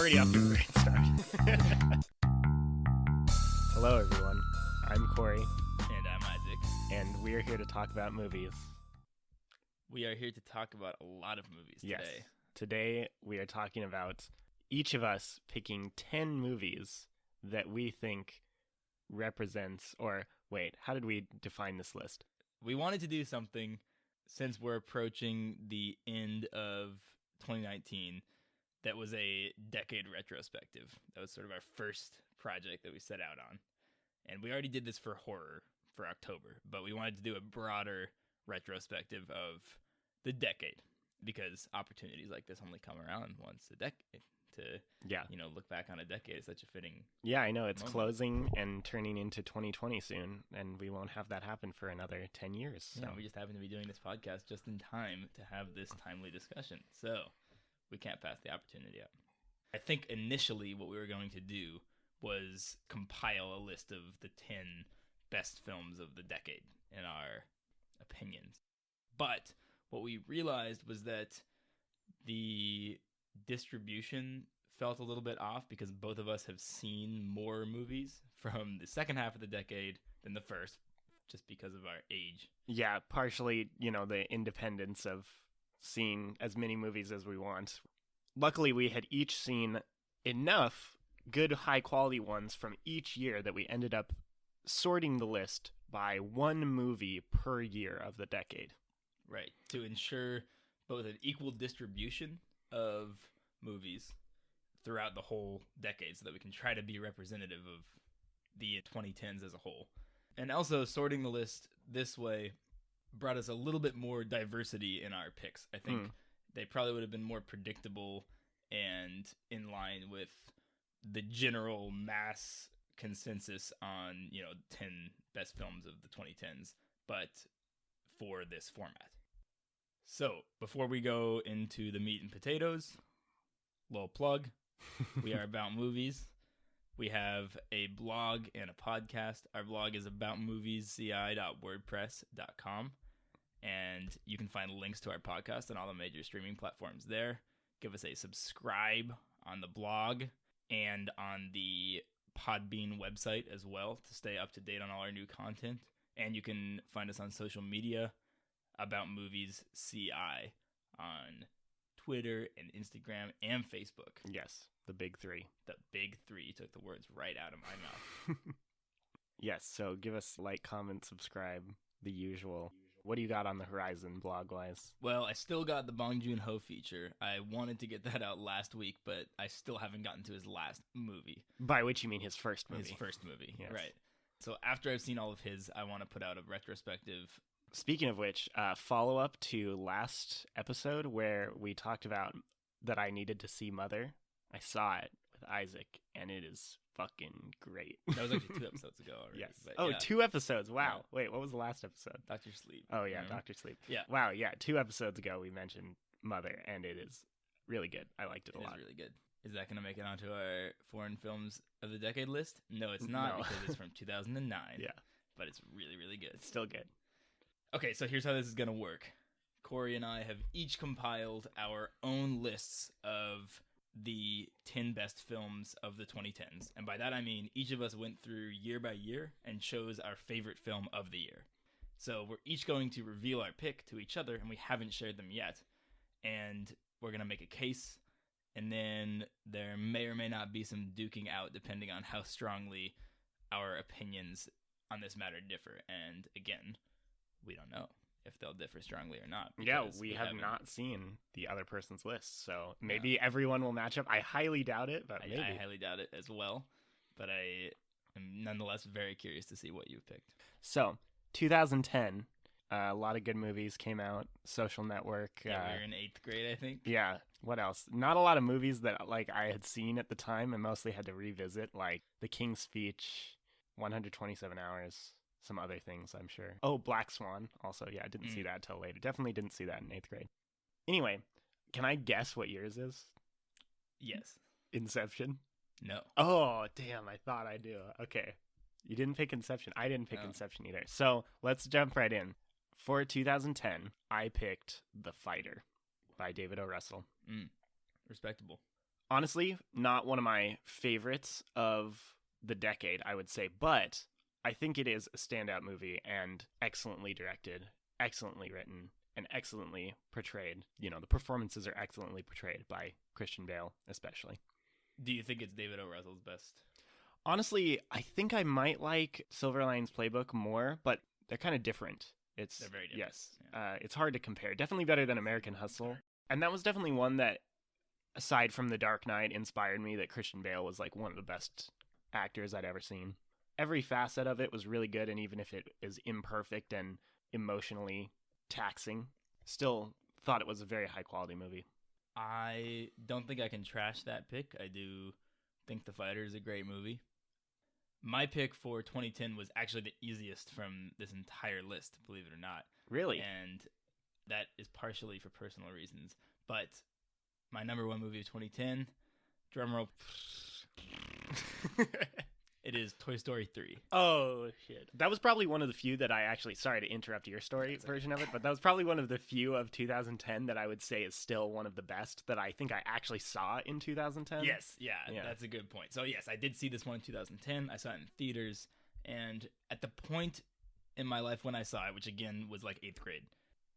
already off to a great start. Hello, everyone. I'm Cory. And I'm Isaac. And we are here to talk about movies. We are here to talk about a lot of movies today. Yes. Today, we are talking about each of us picking 10 movies that we think represents, or wait, how did we define this list? We wanted to do something since we're approaching the end of 2019 that was a decade retrospective. That was sort of our first project that we set out on. And we already did this for horror for October, but we wanted to do a broader retrospective of the decade because opportunities like this only come around once a decade. To look back on a decade is such a fitting Yeah, I know. It's moment. Closing and turning into 2020 soon, and we won't have that happen for another 10 years. So. Yeah, we just happen to be doing this podcast just in time to have this timely discussion. So we can't pass the opportunity up. I think initially what we were going to do was compile a list of the 10 best films of the decade in our opinions. But what we realized was that the distribution felt a little bit off because both of us have seen more movies from the second half of the decade than the first, just because of our age. Yeah, partially, the independence of seeing as many movies as we want. Luckily, we had each seen enough good, high-quality ones from each year that we ended up sorting the list by one movie per year of the decade. Right, to ensure both an equal distribution of movies throughout the whole decade so that we can try to be representative of the 2010s as a whole. And also sorting the list this way brought us a little bit more diversity in our picks. I think they probably would have been more predictable and in line with the general mass consensus on, 10 best films of the 2010s, but for this format. So, before we go into the meat and potatoes, little plug, we are About Movies. We have a blog and a podcast. Our blog is aboutmoviesci.wordpress.com, and you can find links to our podcast on all the major streaming platforms there. Give us a subscribe on the blog and on the Podbean website as well to stay up to date on all our new content. And you can find us on social media, About Movies CI, on Twitter and Instagram and Facebook. Yes, the big three. The big three. You took the words right out of my mouth. Yes, so give us like, comment, subscribe, the usual. What do you got on the horizon blog-wise? Well, I still got the Bong Joon-ho feature. I wanted to get that out last week, but I still haven't gotten to his last movie. By which you mean his first movie. His first movie, yes. Right. So after I've seen all of his, I want to put out a retrospective. Speaking of which, follow-up to last episode where we talked about that I needed to see Mother. I saw it with Isaac, and it is fucking great. That was actually 2 episodes ago already. Yes. But Oh, yeah. 2 episodes. Wow. Yeah. Wait, what was the last episode? Dr. Sleep. Oh, yeah, Remember? Dr. Sleep. Yeah. Wow, yeah, 2 episodes ago we mentioned Mother, and it is really good. I liked it a lot. It is really good. Is that going to make it onto our foreign films of the decade list? No, it's not, No. because it's from 2009. Yeah. But it's really, really good. It's still good. Okay, so here's how this is going to work. Cory and I have each compiled our own lists of the 10 best films of the 2010s. And by that I mean each of us went through year by year and chose our favorite film of the year. So we're each going to reveal our pick to each other, and we haven't shared them yet. And we're going to make a case, and then there may or may not be some duking out depending on how strongly our opinions on this matter differ. And again, we don't know if they'll differ strongly or not. Yeah, we have haven't- not seen the other person's list, so maybe everyone will match up. I highly doubt it, but maybe. I highly doubt it as well, but I am nonetheless very curious to see what you've picked. So, 2010, a lot of good movies came out. Social Network. Yeah, we were in 8th grade, I think. Yeah, what else? Not a lot of movies that I had seen at the time and mostly had to revisit, like The King's Speech, 127 Hours, some other things, I'm sure. Oh, Black Swan, also. Yeah, I didn't see that till later. Definitely didn't see that in 8th grade. Anyway, can I guess what yours is? Yes. Inception? No. Oh, damn, I thought I do. Okay. You didn't pick Inception. I didn't pick No. Inception either. So let's jump right in. For 2010, I picked The Fighter by David O. Russell. Respectable. Honestly, not one of my favorites of the decade, I would say, but I think it is a standout movie and excellently directed, excellently written, and excellently portrayed. You know, the performances are excellently portrayed by Christian Bale, especially. Do you think it's David O. Russell's best? Honestly, I think I might like Silver Linings Playbook more, but they're kind of different. They're very different. Yes, it's hard to compare. Definitely better than American Hustle, and that was definitely one that, aside from The Dark Knight, inspired me that Christian Bale was like one of the best actors I'd ever seen. Every facet of it was really good, and even if it is imperfect and emotionally taxing, still thought it was a very high quality movie. I don't think I can trash that pick. I do think The Fighter is a great movie. My pick for 2010 was actually the easiest from this entire list, believe it or not. Really? And that is partially for personal reasons. But my number one movie of 2010, drumroll, it is Toy Story 3. Oh, shit. That was probably one of the few that I actually, sorry to interrupt your story version of it, but that was probably one of the few of 2010 that I would say is still one of the best that I think I actually saw in 2010. Yes, yeah, that's a good point. So yes, I did see this one in 2010. I saw it in theaters, and at the point in my life when I saw it, which again was like 8th grade,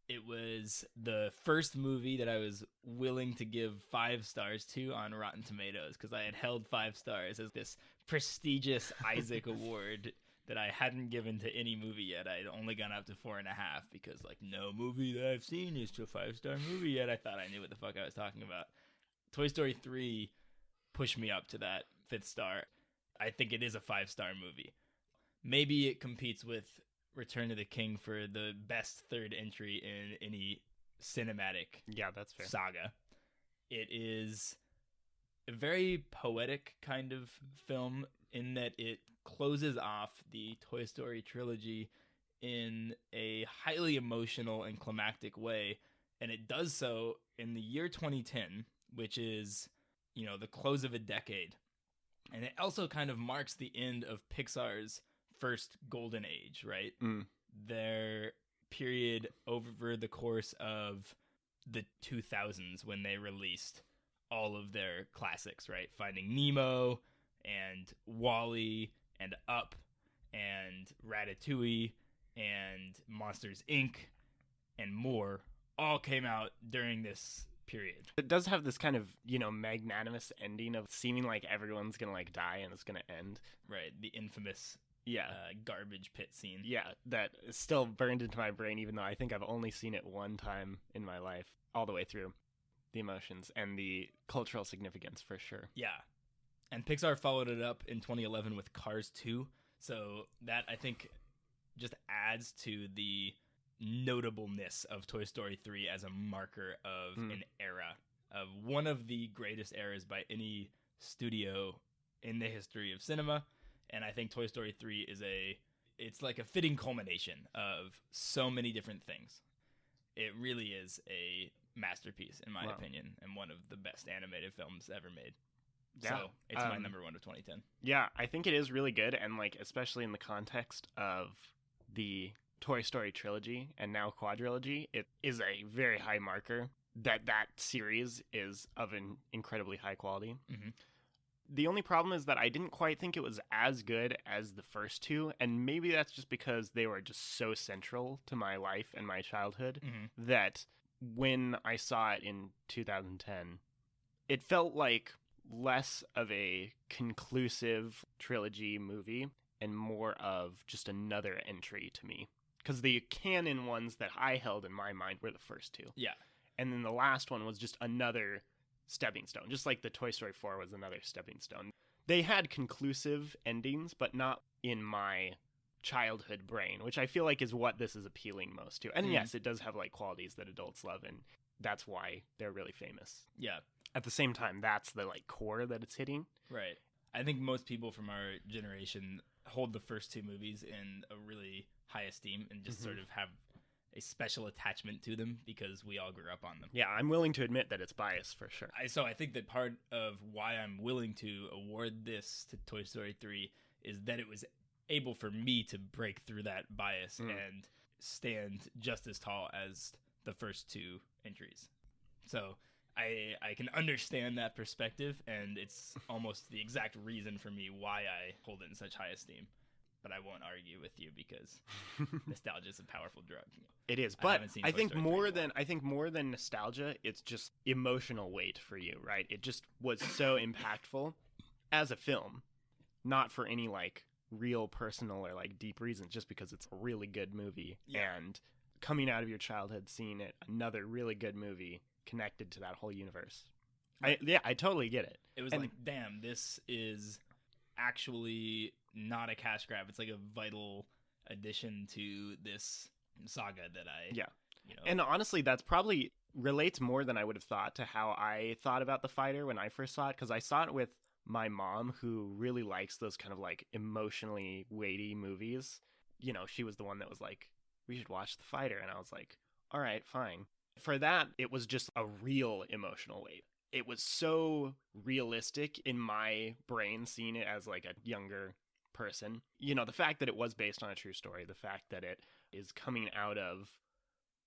it was the first movie that I was willing to give 5 stars to on Rotten Tomatoes, because I had held 5 stars as this prestigious Isaac award that I hadn't given to any movie yet. I'd only gone up to 4.5 because like no movie that I've seen is to a 5-star movie yet. I thought I knew what the fuck I was talking about. Toy Story 3 pushed me up to that 5th star. I think it is a 5-star movie. Maybe it competes with Return of the King for the best third entry in any cinematic that's fair. saga. It is a very poetic kind of film in that it closes off the Toy Story trilogy in a highly emotional and climactic way, and it does so in the year 2010, which is, you know, the close of a decade. And it also kind of marks the end of Pixar's first golden age, right? Their period over the course of the 2000s when they released all of their classics, right? Finding Nemo and WALL-E and Up and Ratatouille and Monsters, Inc. and more all came out during this period. It does have this kind of, you know, magnanimous ending of seeming like everyone's gonna like die and it's gonna end. Right, the infamous garbage pit scene. Yeah, that is still burned into my brain, even though I think I've only seen it one time in my life, all the way through. The emotions and the cultural significance, for sure. Yeah. And Pixar followed it up in 2011 with Cars 2. So that, I think, just adds to the notableness of Toy Story 3 as a marker of an era, of one of the greatest eras by any studio in the history of cinema. And I think Toy Story 3 it's like a fitting culmination of so many different things. It really is a masterpiece, in my opinion, and one of the best animated films ever made. Yeah. So it's my number one of 2010. Yeah, I think it is really good, and like especially in the context of the Toy Story trilogy and now quadrilogy, it is a very high marker that series is of an incredibly high quality. Mm-hmm. The only problem is that I didn't quite think it was as good as the first two, and maybe that's just because they were just so central to my life and my childhood that when I saw it in 2010, it felt like less of a conclusive trilogy movie and more of just another entry to me. Because the canon ones that I held in my mind were the first two. Yeah. And then the last one was just another stepping stone, just like the Toy Story 4 was another stepping stone. They had conclusive endings, but not in my childhood brain, which I feel like is what this is appealing most to. And yes, it does have like qualities that adults love, and that's why they're really famous. Yeah. At the same time, that's the like core that it's hitting. Right. I think most people from our generation hold the first two movies in a really high esteem and just sort of have a special attachment to them because we all grew up on them. Yeah, I'm willing to admit that it's biased for sure. So I think that part of why I'm willing to award this to Toy Story 3 is that it was able for me to break through that bias and stand just as tall as the first two entries. So I can understand that perspective, and it's almost the exact reason for me why I hold it in such high esteem. But I won't argue with you because nostalgia is a powerful drug. It is, but I think more than nostalgia, it's just emotional weight for you, right? It just was so impactful as a film, not for any like real personal or like deep reasons, just because it's a really good movie. And coming out of your childhood, seeing it, another really good movie connected to that whole universe. I totally get it. It was like, damn, this is actually not a cash grab. It's like a vital addition to this saga that And honestly, that's probably relates more than I would have thought to how I thought about The Fighter when I first saw it, because I saw it with my mom, who really likes those kind of like emotionally weighty movies. You know, she was the one that was like, we should watch The Fighter, and I was like, all right, fine. For that, it was just a real emotional weight. It was so realistic in my brain, seeing it as like a younger person. You know, the fact that it was based on a true story, the fact that it is coming out of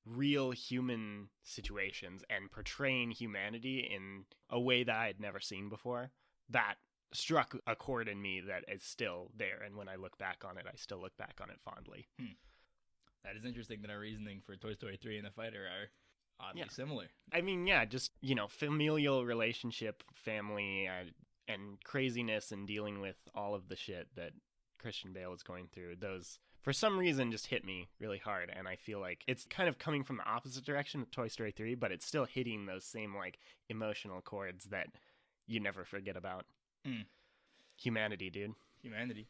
real human situations and portraying humanity in a way that I had never seen before, that struck a chord in me that is still there. And when I look back on it, I still look back on it fondly. That is interesting that our reasoning for Toy Story 3 and The Fighter are oddly similar. I mean, just, you know, familial relationship, family, and craziness, and dealing with all of the shit that Christian Bale was going through. Those, for some reason, just hit me really hard, and I feel like it's kind of coming from the opposite direction of Toy Story 3, but it's still hitting those same, like, emotional chords that you never forget about. Humanity, dude. Humanity.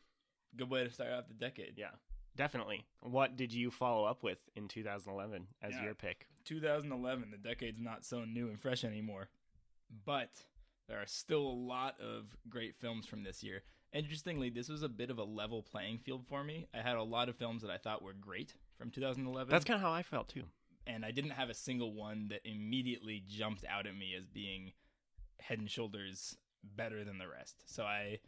Good way to start off the decade. Yeah. Definitely. What did you follow up with in 2011 as your pick? 2011, the decade's not so new and fresh anymore. But there are still a lot of great films from this year. Interestingly, this was a bit of a level playing field for me. I had a lot of films that I thought were great from 2011. That's kind of how I felt, too. And I didn't have a single one that immediately jumped out at me as being head and shoulders better than the rest. So I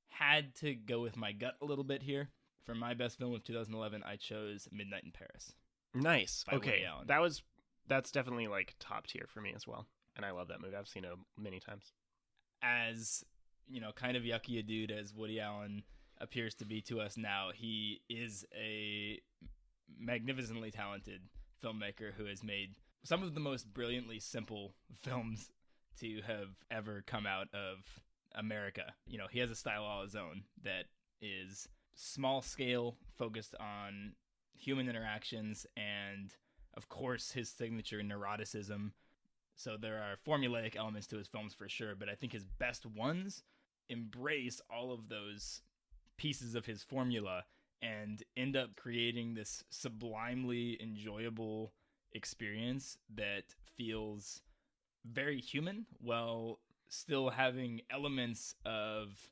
had to go with my gut a little bit here. For my best film of 2011, I chose Midnight in Paris. Nice. Okay. That's definitely like top tier for me as well. And I love that movie. I've seen it many times. As, you know, kind of yucky a dude as Woody Allen appears to be to us now, he is a magnificently talented filmmaker who has made some of the most brilliantly simple films to have ever come out of America. You know, he has a style all his own that is small scale, focused on human interactions, and of course his signature neuroticism. So there are formulaic elements to his films for sure, but I think his best ones embrace all of those pieces of his formula and end up creating this sublimely enjoyable experience that feels very human while still having elements of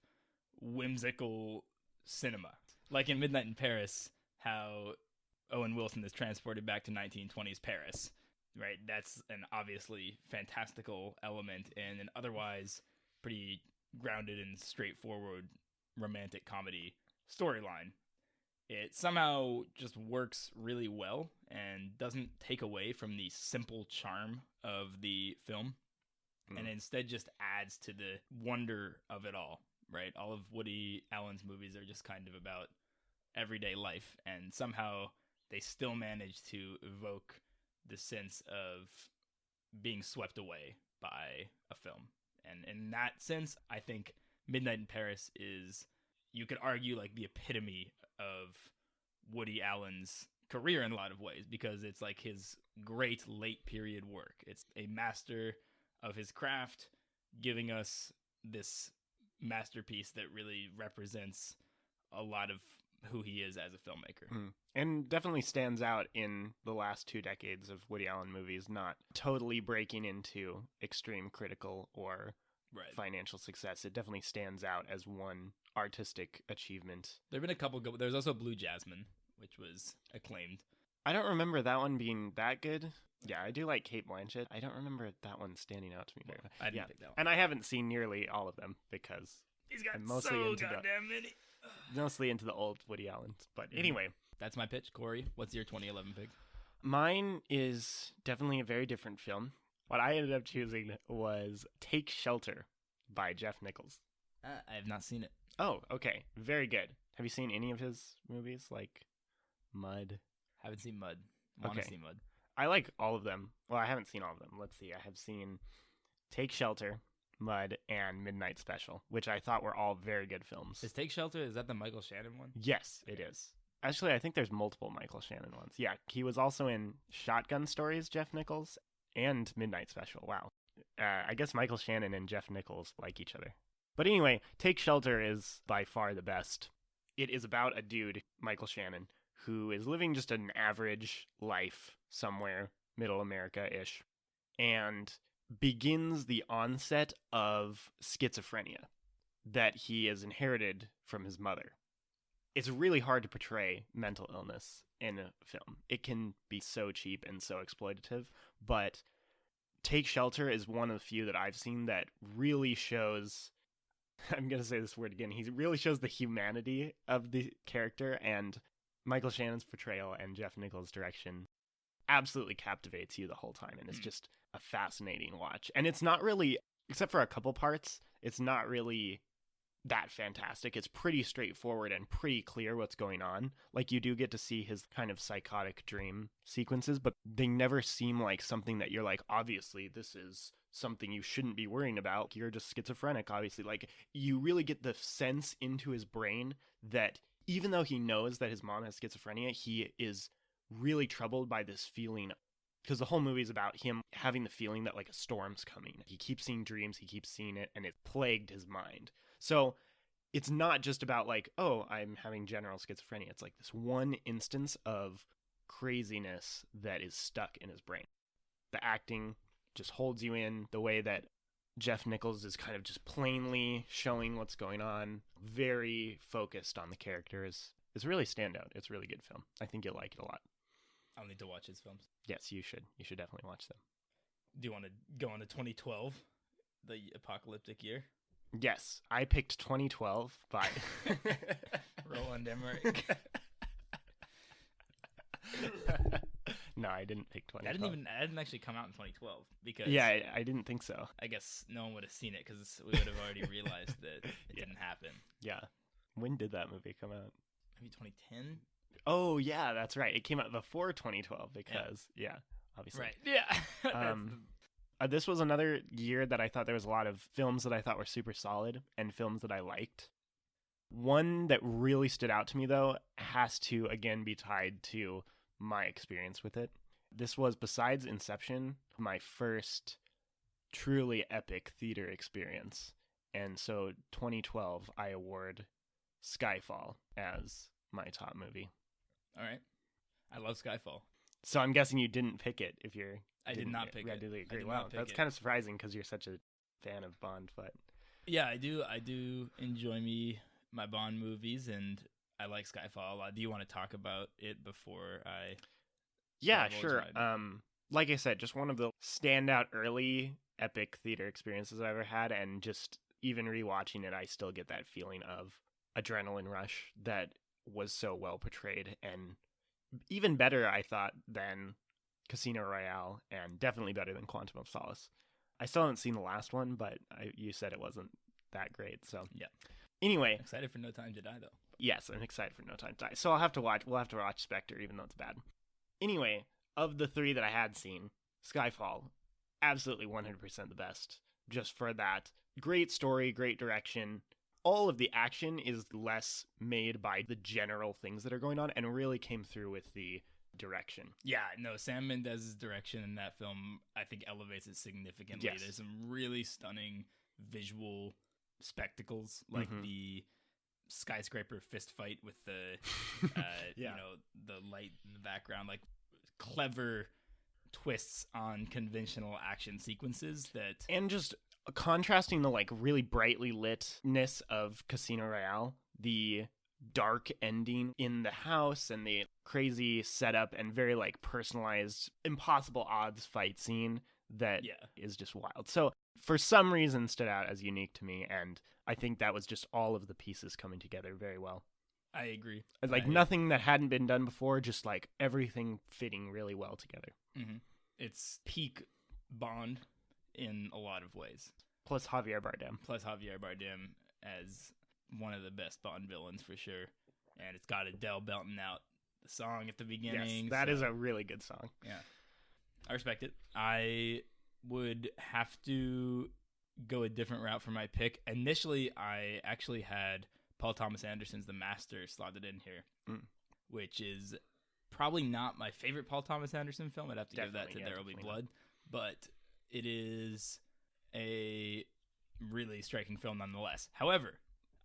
whimsical cinema. Like in Midnight in Paris, how Owen Wilson is transported back to 1920s Paris, right? That's an obviously fantastical element in an otherwise pretty grounded and straightforward romantic comedy storyline. It somehow just works really well and doesn't take away from the simple charm of the film, and instead just adds to the wonder of it all. Right, all of Woody Allen's movies are just kind of about everyday life, and somehow they still manage to evoke the sense of being swept away by a film. And in that sense, I think Midnight in Paris is, you could argue, like the epitome of Woody Allen's career in a lot of ways, because it's like his great late period work. It's a master of his craft, giving us this masterpiece that really represents a lot of who he is as a filmmaker. And definitely stands out in the last 2 decades of Woody Allen movies, not totally breaking into extreme critical or financial success. It definitely stands out as one artistic achievement. There have been a couple good. There's also Blue Jasmine, which was acclaimed. I don't remember that one being that good. Yeah, I do like Cate Blanchett. I don't remember that one standing out to me very much. I didn't pick that one. And I haven't seen nearly all of them because he's got I'm mostly mostly into the old Woody Allen. But anyway. That's my pitch. Corey, what's your 2011 pick? Mine is definitely a very different film. What I ended up choosing was Take Shelter by Jeff Nichols. I have not seen it. Oh, okay. Very good. Have you seen any of his movies, like Mud? Haven't seen Mud. Want to Okay. see Mud. I like all of them. Well, I haven't seen all of them. Let's see. I have seen Take Shelter, Mud, and Midnight Special, which I thought were all very good films. Is Take Shelter, is that the Michael Shannon one? Yes, it is. Actually, I think there's multiple Michael Shannon ones. Yeah, he was also in Shotgun Stories, Jeff Nichols, and Midnight Special. Wow. I guess Michael Shannon and Jeff Nichols like each other. But anyway, Take Shelter is by far the best. It is about a dude, Michael Shannon, who is living just an average life somewhere, middle America-ish, and begins the onset of schizophrenia that he has inherited from his mother. It's really hard to portray mental illness in a film. It can be so cheap and so exploitative, but Take Shelter is one of the few that I've seen that really shows, I'm going to say this word again, he really shows the humanity of the character, and Michael Shannon's portrayal and Jeff Nichols' direction absolutely captivates you the whole time, and it's just a fascinating watch. And it's not really, except for a couple parts, it's not really that fantastic. It's pretty straightforward and pretty clear what's going on. Like, you do get to see his kind of psychotic dream sequences, but they never seem like something that you're like, obviously this is something you shouldn't be worrying about. You're just schizophrenic, obviously. Like, you really get the sense into his brain that even though he knows that his mom has schizophrenia, he is really troubled by this feeling, because the whole movie is about him having the feeling that like a storm's coming. He keeps seeing dreams, he keeps seeing it, and it plagued his mind. So it's not just about like, oh, I'm having general schizophrenia. It's like this one instance of craziness that is stuck in his brain. The acting just holds you in, the way that Jeff Nichols is kind of just plainly showing what's going on, very focused on the characters. It's really standout. It's a really good film. I think you'll like it a lot. I'll need to watch his films. Yes, you should. You should definitely watch them. Do you want to go on to 2012, the apocalyptic year? Yes, I picked 2012 by Roland Emmerich. No, I didn't pick 2012. I didn't actually come out in 2012 because I didn't think so. I guess no one would have seen it because we would have already realized that it didn't happen. Yeah. When did that movie come out? Maybe 2010. Oh yeah, that's right. It came out before 2012 because obviously. Right. Yeah. This was another year that I thought there was a lot of films that I thought were super solid and films that I liked. One that really stood out to me, though, has to, again, be tied to my experience with it. This was, besides Inception, my first truly epic theater experience. And so 2012, I award Skyfall as my top movie. All right. I love Skyfall. So I'm guessing you didn't pick it if you're... I did not pick it. Readily agree. I did Wow, not pick that's it. kind of surprising because you're such a fan of Bond, but... Yeah, I do enjoy my Bond movies, and I like Skyfall a lot. Do you want to talk about it before I... Yeah, sure. Like I said, just one of the standout early epic theater experiences I've ever had, and just even rewatching it, I still get that feeling of adrenaline rush that was so well portrayed, and even better, I thought, than Casino Royale, and definitely better than Quantum of Solace. I still haven't seen the last one, but you said it wasn't that great, so yeah. Anyway, excited for No Time to Die, though. Yes, I'm excited for No Time to Die. So we'll have to watch Spectre, even though it's bad. Anyway, of the three that I had seen, Skyfall, absolutely 100% the best. Just for that. Great story, great direction. All of the action is less made by the general things that are going on, and really came through with the direction. Yeah, no, Sam Mendes's direction in that film, I think, elevates it significantly. Yes. There's some really stunning visual spectacles, like the skyscraper fist fight with the, the light in the background, like clever twists on conventional action sequences that... And just contrasting the like really brightly litness of Casino Royale, the dark ending in the house and the crazy setup and very like personalized impossible odds fight scene that is just wild. So for some reason stood out as unique to me, and I think that was just all of the pieces coming together very well. I agree. Like nothing that hadn't been done before, just like everything fitting really well together. Mm-hmm. It's peak Bond in a lot of ways. Plus Javier Bardem. Plus Javier Bardem as one of the best Bond villains for sure. And it's got Adele belting out the song at the beginning. Yes, that is a really good song. Yeah. I respect it. I would have to go a different route for my pick. Initially, I actually had Paul Thomas Anderson's The Master slotted in here, which is probably not my favorite Paul Thomas Anderson film. I'd have to give that to There Will Be Blood. But it is a really striking film nonetheless. However,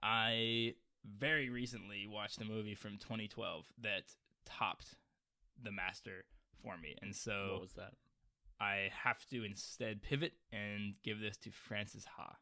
I very recently watched a movie from 2012 that topped The Master for me. And so what was that? I have to instead pivot and give this to Frances Ha.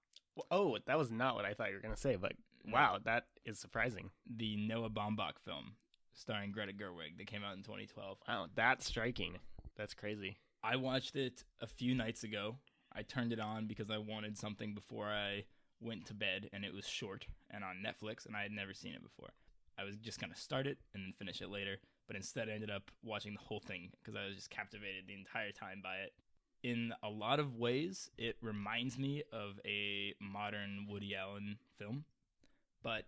Oh, that was not what I thought you were going to say, but wow, that is surprising. The Noah Baumbach film starring Greta Gerwig that came out in 2012. Wow, that's striking. That's crazy. I watched it a few nights ago. I turned it on because I wanted something before I went to bed, and it was short and on Netflix, and I had never seen it before. I was just going to start it and then finish it later, but instead I ended up watching the whole thing because I was just captivated the entire time by it. In a lot of ways, it reminds me of a modern Woody Allen film, but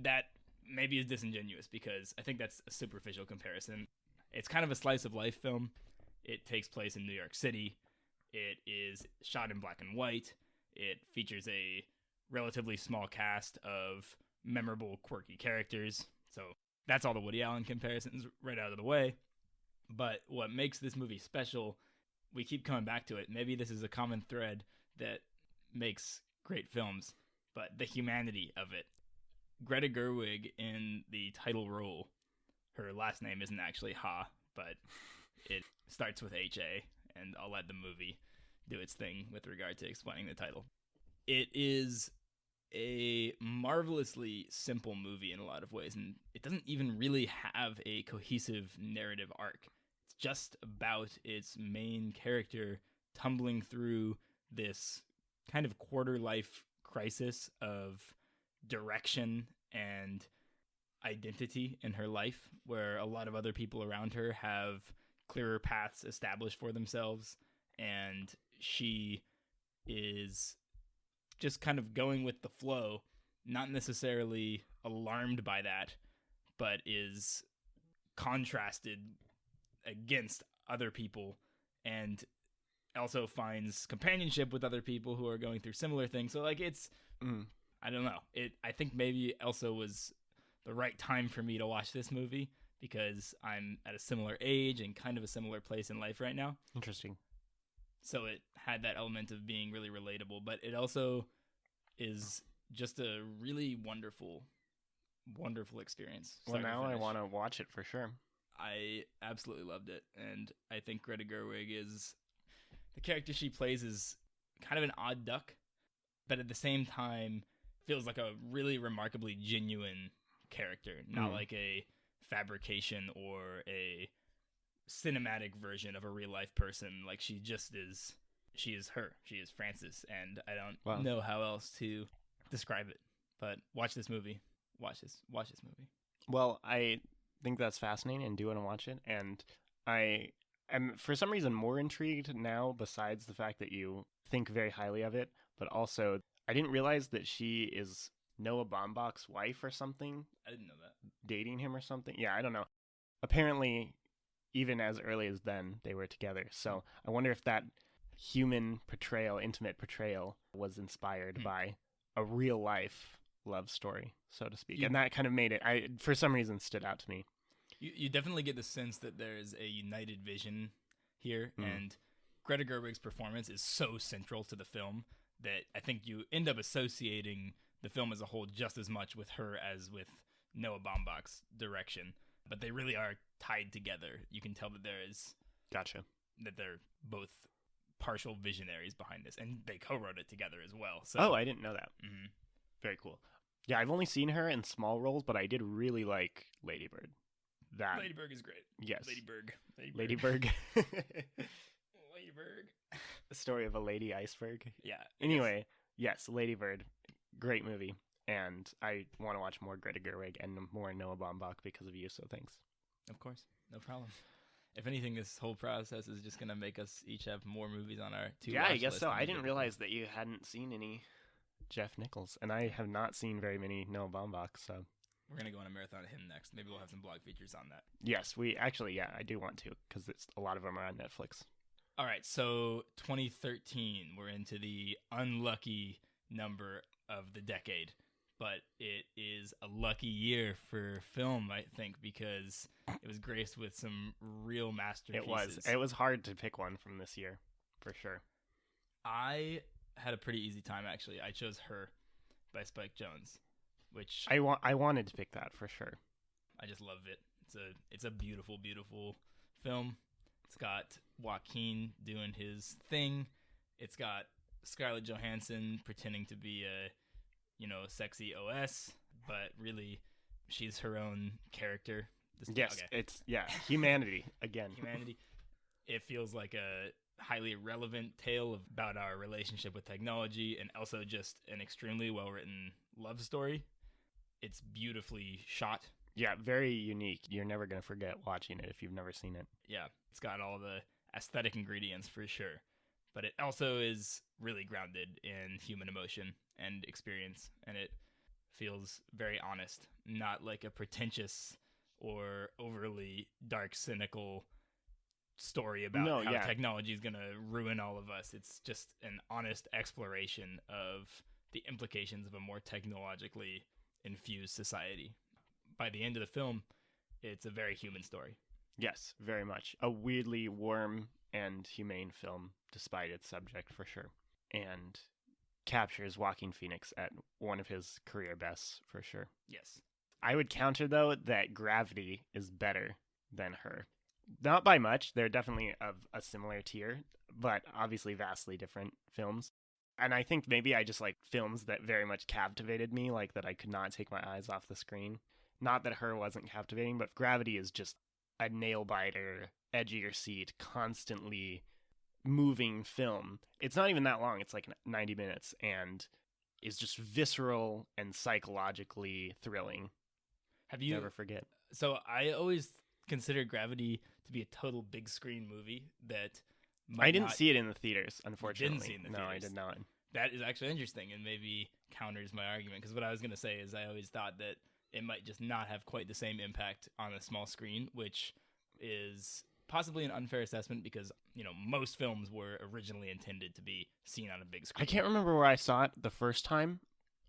that maybe is disingenuous because I think that's a superficial comparison. It's kind of a slice of life film. It takes place in New York City. It is shot in black and white. It features a relatively small cast of memorable, quirky characters. So that's all the Woody Allen comparisons right out of the way. But what makes this movie special, we keep coming back to it. Maybe this is a common thread that makes great films, but the humanity of it. Greta Gerwig in the title role, her last name isn't actually Ha, but it starts with H-A, and I'll let the movie do its thing with regard to explaining the title. It is a marvelously simple movie in a lot of ways, and it doesn't even really have a cohesive narrative arc. It's just about its main character tumbling through this kind of quarter-life crisis of direction and identity in her life, where a lot of other people around her have clearer paths established for themselves, and she is just kind of going with the flow, not necessarily alarmed by that, but is contrasted against other people, and also finds companionship with other people who are going through similar things. So like it's I don't know. I think maybe also was the right time for me to watch this movie because I'm at a similar age and kind of a similar place in life right now. Interesting. So it had that element of being really relatable, but it also is just a really wonderful, wonderful experience. Well, now I want to watch it for sure. I absolutely loved it, and I think Greta Gerwig is... the character she plays is kind of an odd duck, but at the same time feels like a really remarkably genuine character, not like a fabrication or a cinematic version of a real life person. Like she just is, she is her. She is Frances, and I don't know how else to describe it. But watch this movie. Watch this movie. Well, I think that's fascinating and do want to watch it, and I am for some reason more intrigued now, besides the fact that you think very highly of it, but also I didn't realize that she is Noah Baumbach's wife or something. I didn't know that. Dating him or something. Yeah, I don't know. Apparently, even as early as then, they were together. So I wonder if that human portrayal, intimate portrayal, was inspired by a real life love story, so to speak. And that kind of made it, for some reason, stood out to me. You definitely get the sense that there's a united vision here, and Greta Gerwig's performance is so central to the film that I think you end up associating the film as a whole just as much with her as with Noah Baumbach's direction. But they really are tied together. You can tell that that they're both partial visionaries behind this, and they co-wrote it together as well. So. Oh, I didn't know that. Mm-hmm. Very cool. Yeah, I've only seen her in small roles, but I did really like Lady Bird. Lady Bird is great. Yes. Lady Bird. Lady Bird. Lady Bird. The story of a lady iceberg. Yeah. Anyway, yes, Lady Bird. Great movie. And I want to watch more Greta Gerwig and more Noah Baumbach because of you, so thanks. Of course. No problem. If anything, this whole process is just gonna make us each have more movies on our Yeah, I watch guess list so. than I we didn't did realize that you hadn't seen any Jeff Nichols, and I have not seen very many Noah Baumbach, so We're gonna go on a marathon of him next. Maybe we'll have some blog features on that. yes, we actually, yeah, I do want to, because a lot of them are on Netflix. All right, so 2013, we're into the unlucky number of the decade, but it is a lucky year for film, I think, because it was graced with some real masterpieces. It was hard to pick one from this year, for sure. I had a pretty easy time, actually. I chose Her by Spike Jonze, which I wanted to pick that for sure. I just love it. It's a beautiful, beautiful film. It's got Joaquin doing his thing. It's got Scarlett Johansson pretending to be a sexy OS, but really she's her own character. Yes, okay. It's humanity again. Humanity. It feels like a highly relevant tale about our relationship with technology, and also just an extremely well-written love story. It's beautifully shot. Yeah, very unique. You're never going to forget watching it if you've never seen it. Yeah, it's got all the aesthetic ingredients for sure. But it also is really grounded in human emotion and experience, and it feels very honest, not like a pretentious or overly dark, cynical story about how technology is going to ruin all of us. It's just an honest exploration of the implications of a more technologically infused society. By the end of the film, it's a very human story. Yes, very much. A weirdly warm and humane film, despite its subject, for sure. And captures Joaquin Phoenix at one of his career bests, for sure. Yes. I would counter, though, that Gravity is better than Her. Not by much. They're definitely of a similar tier, but obviously vastly different films. And I think maybe I just like films that very much captivated me, like that I could not take my eyes off the screen. Not that Her wasn't captivating, but Gravity is just a nail-biter, edge of your seat, constantly moving film. It's not even that long. It's like 90 minutes and is just visceral and psychologically thrilling. Have you never forget? So I always considered Gravity to be a total big screen movie that I didn't see it in the theaters, unfortunately. You didn't see it in the theaters? No, I did not. That is actually interesting and maybe counters my argument, because what I was going to say is I always thought that it might just not have quite the same impact on a small screen, which is possibly an unfair assessment because, most films were originally intended to be seen on a big screen. I can't remember where I saw it the first time,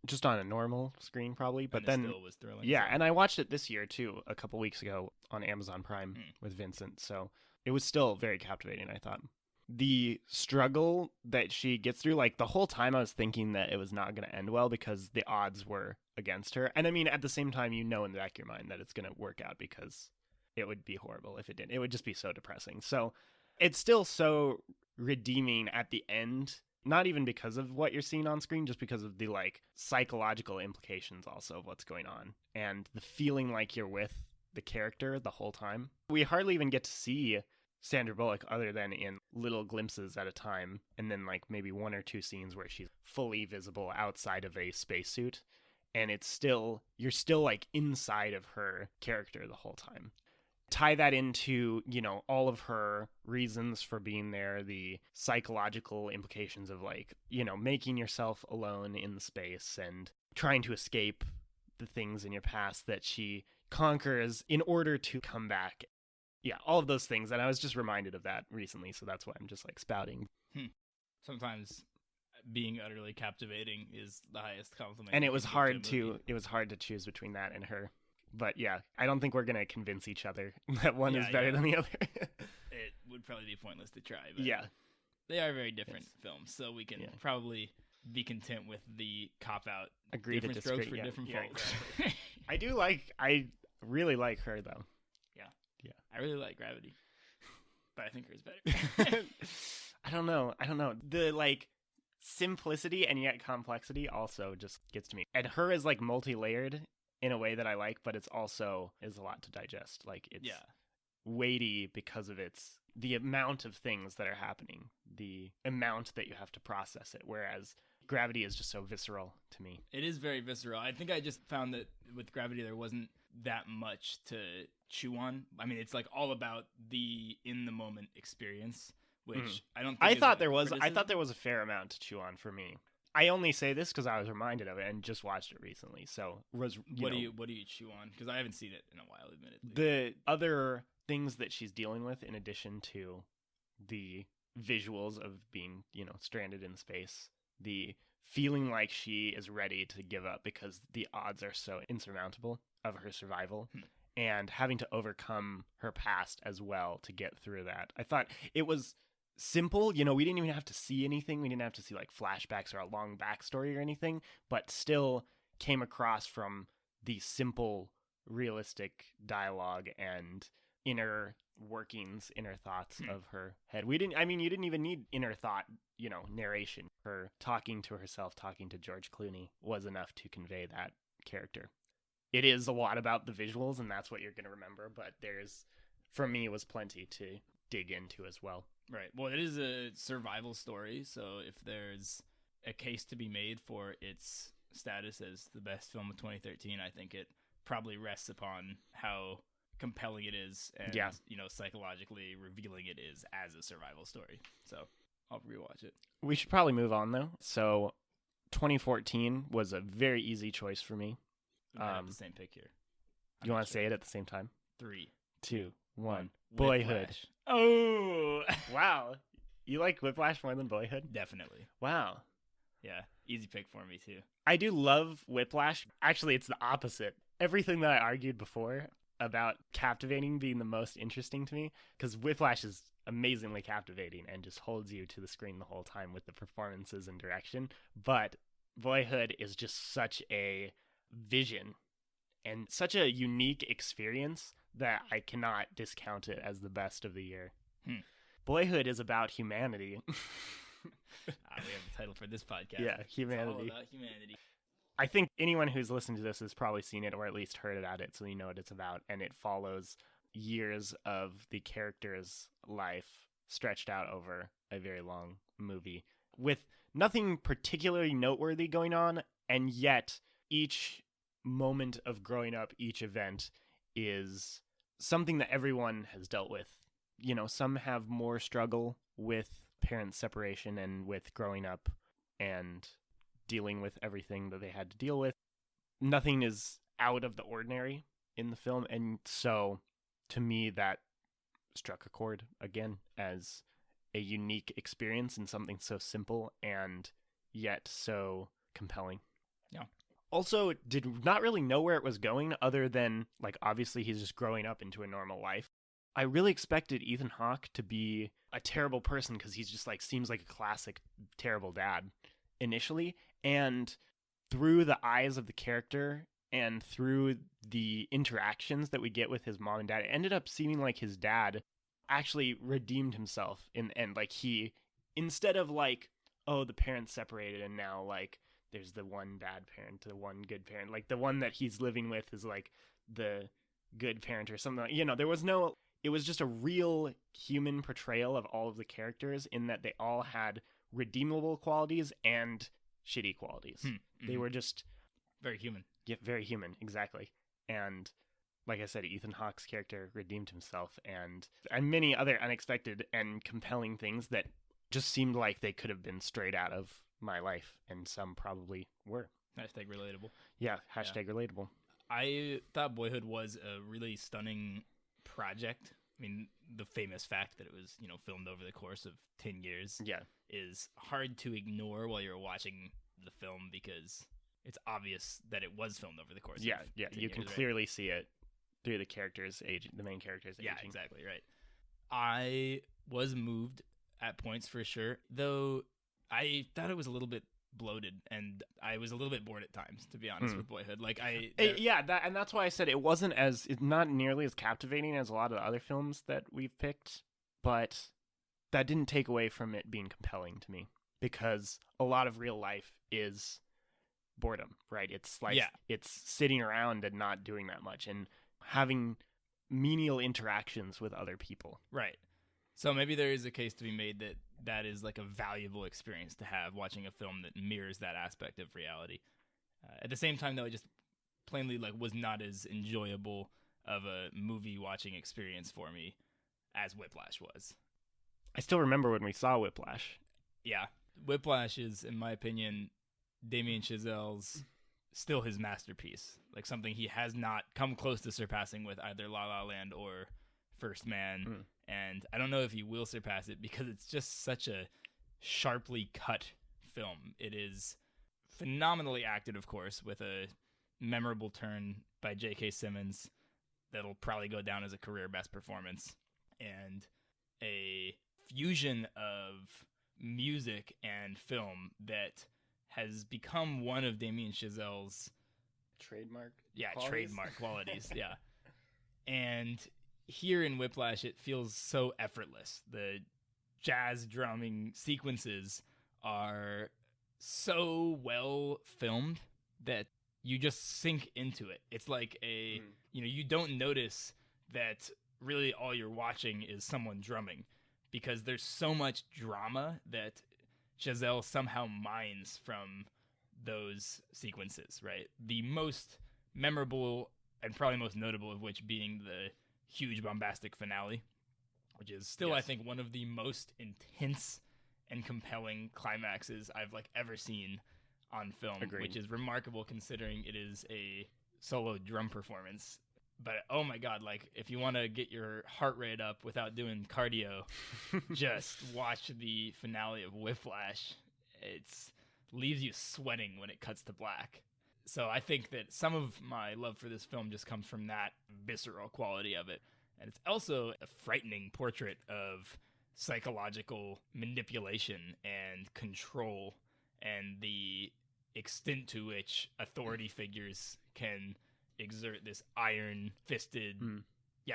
just on a normal screen probably, but then it still was thrilling. Yeah, and I watched it this year too, a couple weeks ago on Amazon Prime with Vincent, so it was still very captivating, I thought. The struggle that she gets through, like the whole time I was thinking that it was not going to end well because the odds were against her. And I mean, at the same time, in the back of your mind that it's going to work out because it would be horrible if it didn't. It would just be so depressing. So it's still so redeeming at the end, not even because of what you're seeing on screen, just because of the like psychological implications also of what's going on and the feeling like you're with the character the whole time. We hardly even get to see Sandra Bullock other than in little glimpses at a time, and then like maybe one or two scenes where she's fully visible outside of a spacesuit, and you're still like inside of her character the whole time. Tie that into, all of her reasons for being there, the psychological implications of like, making yourself alone in space and trying to escape the things in your past that she conquers in order to come back. Yeah, all of those things. And I was just reminded of that recently, so that's why I'm just like spouting. Sometimes being utterly captivating is the highest compliment. And it was hard to choose between that and Her. But yeah, I don't think we're going to convince each other that one is better than the other. It would probably be pointless to try. But yeah. They are very different films, so we can probably be content with the cop-out. Agree to disagree. Different strokes for different folks. I really like Her, though. Yeah. I really like Gravity. But I think Her's better. I don't know. The like simplicity and yet complexity also just gets to me. And Her is like multi-layered in a way that I like, but it's also is a lot to digest. Like it's weighty because of the amount of things that are happening, the amount that you have to process it. Whereas Gravity is just so visceral to me. It is very visceral. I think I just found that with Gravity there wasn't that much to chew on. I mean, it's like all about the in the moment experience, which I don't think I is thought a there was criticism. a fair amount to chew on for me. I only say this because I was reminded of it and just watched it recently. So was What do you chew on? Because I haven't seen it in a while, admittedly. the other things that she's dealing with in addition to the visuals of being, stranded in space, the feeling like she is ready to give up because the odds are so insurmountable of her survival, and having to overcome her past as well to get through that. I thought it was simple. We didn't even have to see anything. We didn't have to see like flashbacks or a long backstory or anything, but still came across from the simple, realistic dialogue and inner workings, inner thoughts of her head. You didn't even need inner thought, narration. Her talking to herself, talking to George Clooney was enough to convey that character. It is a lot about the visuals, and that's what you're going to remember, but for me, was plenty to dig into as well. Right. Well, it is a survival story, so if there's a case to be made for its status as the best film of 2013, I think it probably rests upon how compelling it is and psychologically revealing it is as a survival story. So I'll rewatch it. We should probably move on though. So 2014 was a very easy choice for me. We might have the same pick here. You want to say it at the same time? 3, 2, 1. Boyhood. Whiplash. Oh, wow. You like Whiplash more than Boyhood? Definitely. Wow. Yeah, easy pick for me too. I do love Whiplash. Actually, it's the opposite. Everything that I argued before about captivating being the most interesting to me, because Whiplash is amazingly captivating and just holds you to the screen the whole time with the performances and direction. But Boyhood is just such a vision and such a unique experience that I cannot discount it as the best of the year. Boyhood is about humanity. We have the title for this podcast. Yeah, humanity. It's all about humanity. I think anyone who's listened to this has probably seen it or at least heard about it, so you know what it's about. And it follows years of the character's life stretched out over a very long movie with nothing particularly noteworthy going on, and yet each moment of growing up, each event is something that everyone has dealt with. Some have more struggle with parent separation and with growing up and dealing with everything that they had to deal with. Nothing is out of the ordinary in the film, and so to me that struck a chord again as a unique experience and something so simple and yet so compelling. Yeah. Also, did not really know where it was going other than, like, obviously he's just growing up into a normal life. I really expected Ethan Hawke to be a terrible person because he's just, like, seems like a classic terrible dad initially. And through the eyes of the character and through the interactions that we get with his mom and dad, it ended up seeming like his dad actually redeemed himself in the end. Like, he, instead of, like, oh, the parents separated and now, like, there's the one bad parent, the one good parent. Like, the one that he's living with is, like, the good parent or something. There was no... It was just a real human portrayal of all of the characters in that they all had redeemable qualities and shitty qualities. Mm-hmm. They were just... Very human. Yeah, very human, exactly. And like I said, Ethan Hawke's character redeemed himself and many other unexpected and compelling things that just seemed like they could have been straight out of my life, and some probably were. Hashtag relatable. Yeah, hashtag relatable. I thought Boyhood was a really stunning project. I mean, the famous fact that it was, filmed over the course of 10 years is hard to ignore while you're watching the film because it's obvious that it was filmed over the course of 10 you years, can clearly see it through the character's age, the main character's aging. Yeah, exactly, right. I was moved at points for sure, though I thought it was a little bit bloated and I was a little bit bored at times, to be honest, with Boyhood. Like that's why I said it's not nearly as captivating as a lot of the other films that we've picked, but that didn't take away from it being compelling to me because a lot of real life is boredom, right? It's like it's sitting around and not doing that much and having menial interactions with other people. Right. So maybe there is a case to be made that is like a valuable experience to have watching a film that mirrors that aspect of reality. At the same time, though, plainly like was not as enjoyable of a movie watching experience for me as Whiplash was. I still remember when we saw Whiplash. Yeah, Whiplash is, in my opinion, Damien Chazelle's still his masterpiece. Like something he has not come close to surpassing with either La La Land or First Man. And I don't know if he will surpass it because it's just such a sharply cut film. It is phenomenally acted, of course, with a memorable turn by J.K. Simmons that'll probably go down as a career best performance, and a fusion of music and film that has become one of Damien Chazelle's trademark qualities. Yeah. And here in Whiplash, it feels so effortless. The jazz drumming sequences are so well filmed that you just sink into it. It's like you don't notice that really all you're watching is someone drumming, because there's so much drama that Chazelle somehow mines from those sequences, right? The most memorable and probably most notable of which being the huge bombastic finale, which is still, I think, one of the most intense and compelling climaxes I've ever seen on film. Agreed. Which is remarkable considering it is a solo drum performance. But oh my god, if you want to get your heart rate up without doing cardio, just watch the finale of Whiplash. It leaves you sweating when it cuts to black. So I think that some of my love for this film just comes from that visceral quality of it. And it's also a frightening portrait of psychological manipulation and control, and the extent to which authority figures can exert this iron-fisted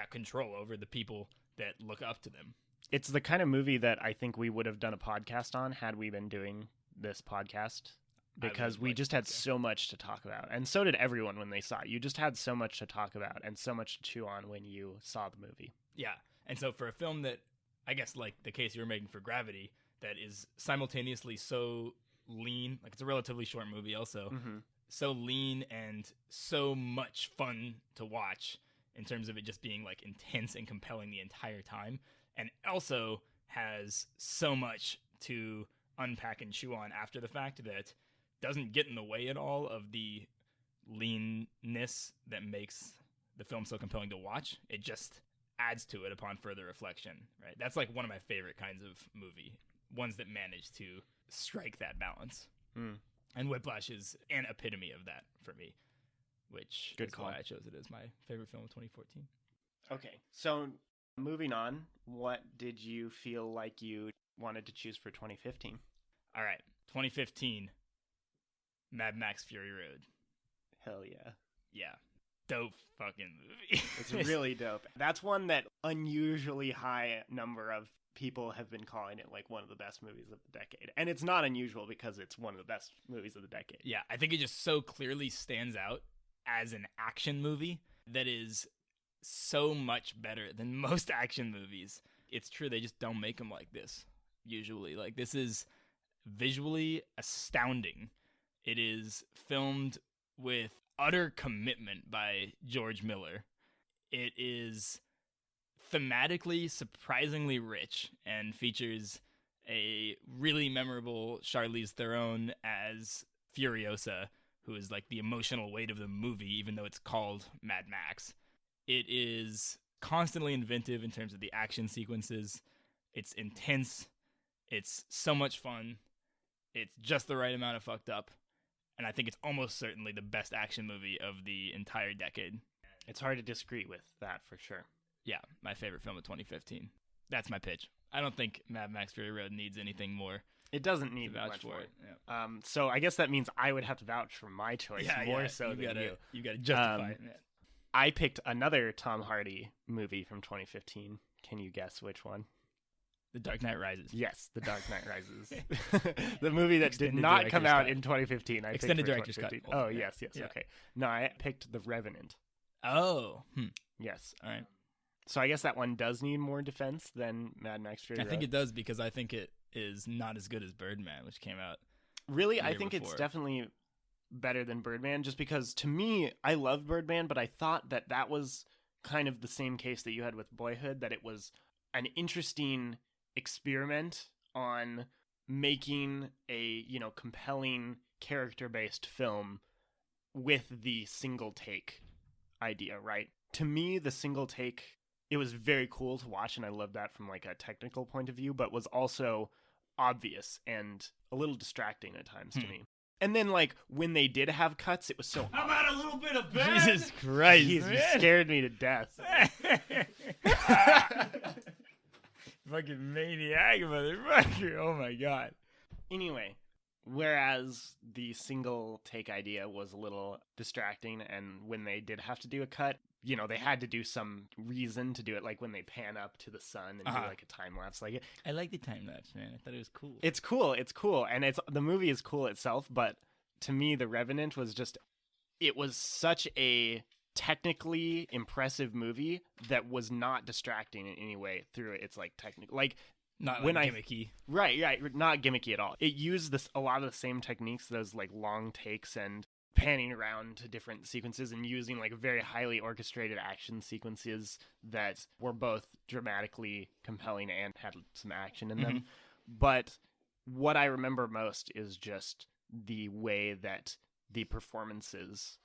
control over the people that look up to them. It's the kind of movie that I think we would have done a podcast on had we been doing this podcast, because we just had so much to talk about. And so did everyone when they saw it. You just had so much to talk about and so much to chew on when you saw the movie. Yeah. And so for a film that, I guess like the case you were making for Gravity, that is simultaneously so lean, it's a relatively short movie also, so lean and so much fun to watch in terms of it just being intense and compelling the entire time, and also has so much to unpack and chew on after the fact that doesn't get in the way at all of the leanness that makes the film so compelling to watch. It just adds to it upon further reflection, right? That's one of my favorite kinds of movie, ones that manage to strike that balance. And Whiplash is an epitome of that for me, which is why I chose it as my favorite film of 2014. Okay, so moving on, what did you feel like you wanted to choose for 2015? All right, 2015, Mad Max Fury Road. Hell yeah. Yeah. Dope fucking movie. It's really dope. That's one that unusually high number of people have been calling it one of the best movies of the decade. And it's not unusual because it's one of the best movies of the decade. Yeah, I think it just so clearly stands out as an action movie that is so much better than most action movies. It's true, they just don't make them like this, usually. This is visually astounding. It is filmed with utter commitment by George Miller. It is thematically surprisingly rich and features a really memorable Charlize Theron as Furiosa, who is the emotional weight of the movie, even though it's called Mad Max. It is constantly inventive in terms of the action sequences. It's intense. It's so much fun. It's just the right amount of fucked up. And I think it's almost certainly the best action movie of the entire decade. It's hard to disagree with that for sure. Yeah, my favorite film of 2015. That's my pitch. I don't think Mad Max Fury Road needs anything more. It doesn't need to vouch much for more. it. Yeah. So I guess that means I would have to vouch for my choice so than you. You got to justify it. Man. I picked another Tom Hardy movie from 2015. Can you guess which one? The Dark Knight Rises. Yes, The Dark Knight Rises. The movie that Extended did not come out cut. in 2015. I Extended picked for director's cut. 2015. Oh, yes, Yeah. okay. No, I picked The Revenant. Oh. Yes. All right. So I guess that one does need more defense than Mad Max Fury Road. I think it does, because I think it is not as good as Birdman, which came out. Really? the I year think before. it's definitely better than Birdman, just because to me, I love Birdman, but I thought that was kind of the same case that you had with Boyhood, that it was an interesting experiment on making a, compelling character-based film with the single take idea, right? To me, the single take, it was very cool to watch, and I loved that from like a technical point of view, but was also obvious and a little distracting at times to me. And then, like, when they did have cuts, it was so... How about a little bit of bad? Jesus Christ, Jeez, you scared me to death. Fucking maniac, motherfucker. Oh, my God. Anyway, whereas the single take idea was a little distracting, and when they did have to do a cut, they had to do some reason to do it, like when they pan up to the sun and do like a time lapse. Like, I like the time lapse, man. I thought it was cool. It's cool, and the movie is cool itself. But to me, The Revenant was it was such a technically impressive movie that was not distracting in any way through its like technical, like not like gimmicky. Right, not gimmicky at all. It used a lot of the same techniques, those like long takes and panning around to different sequences and using like very highly orchestrated action sequences that were both dramatically compelling and had some action in them. But what I remember most is just the way that the performances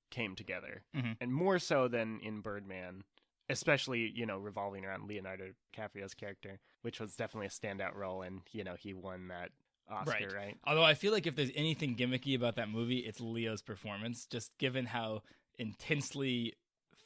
came together, and more so than in Birdman, especially, revolving around Leonardo DiCaprio's character, which was definitely a standout role, and, he won that Oscar, right? Although I feel like if there's anything gimmicky about that movie, it's Leo's performance, just given how intensely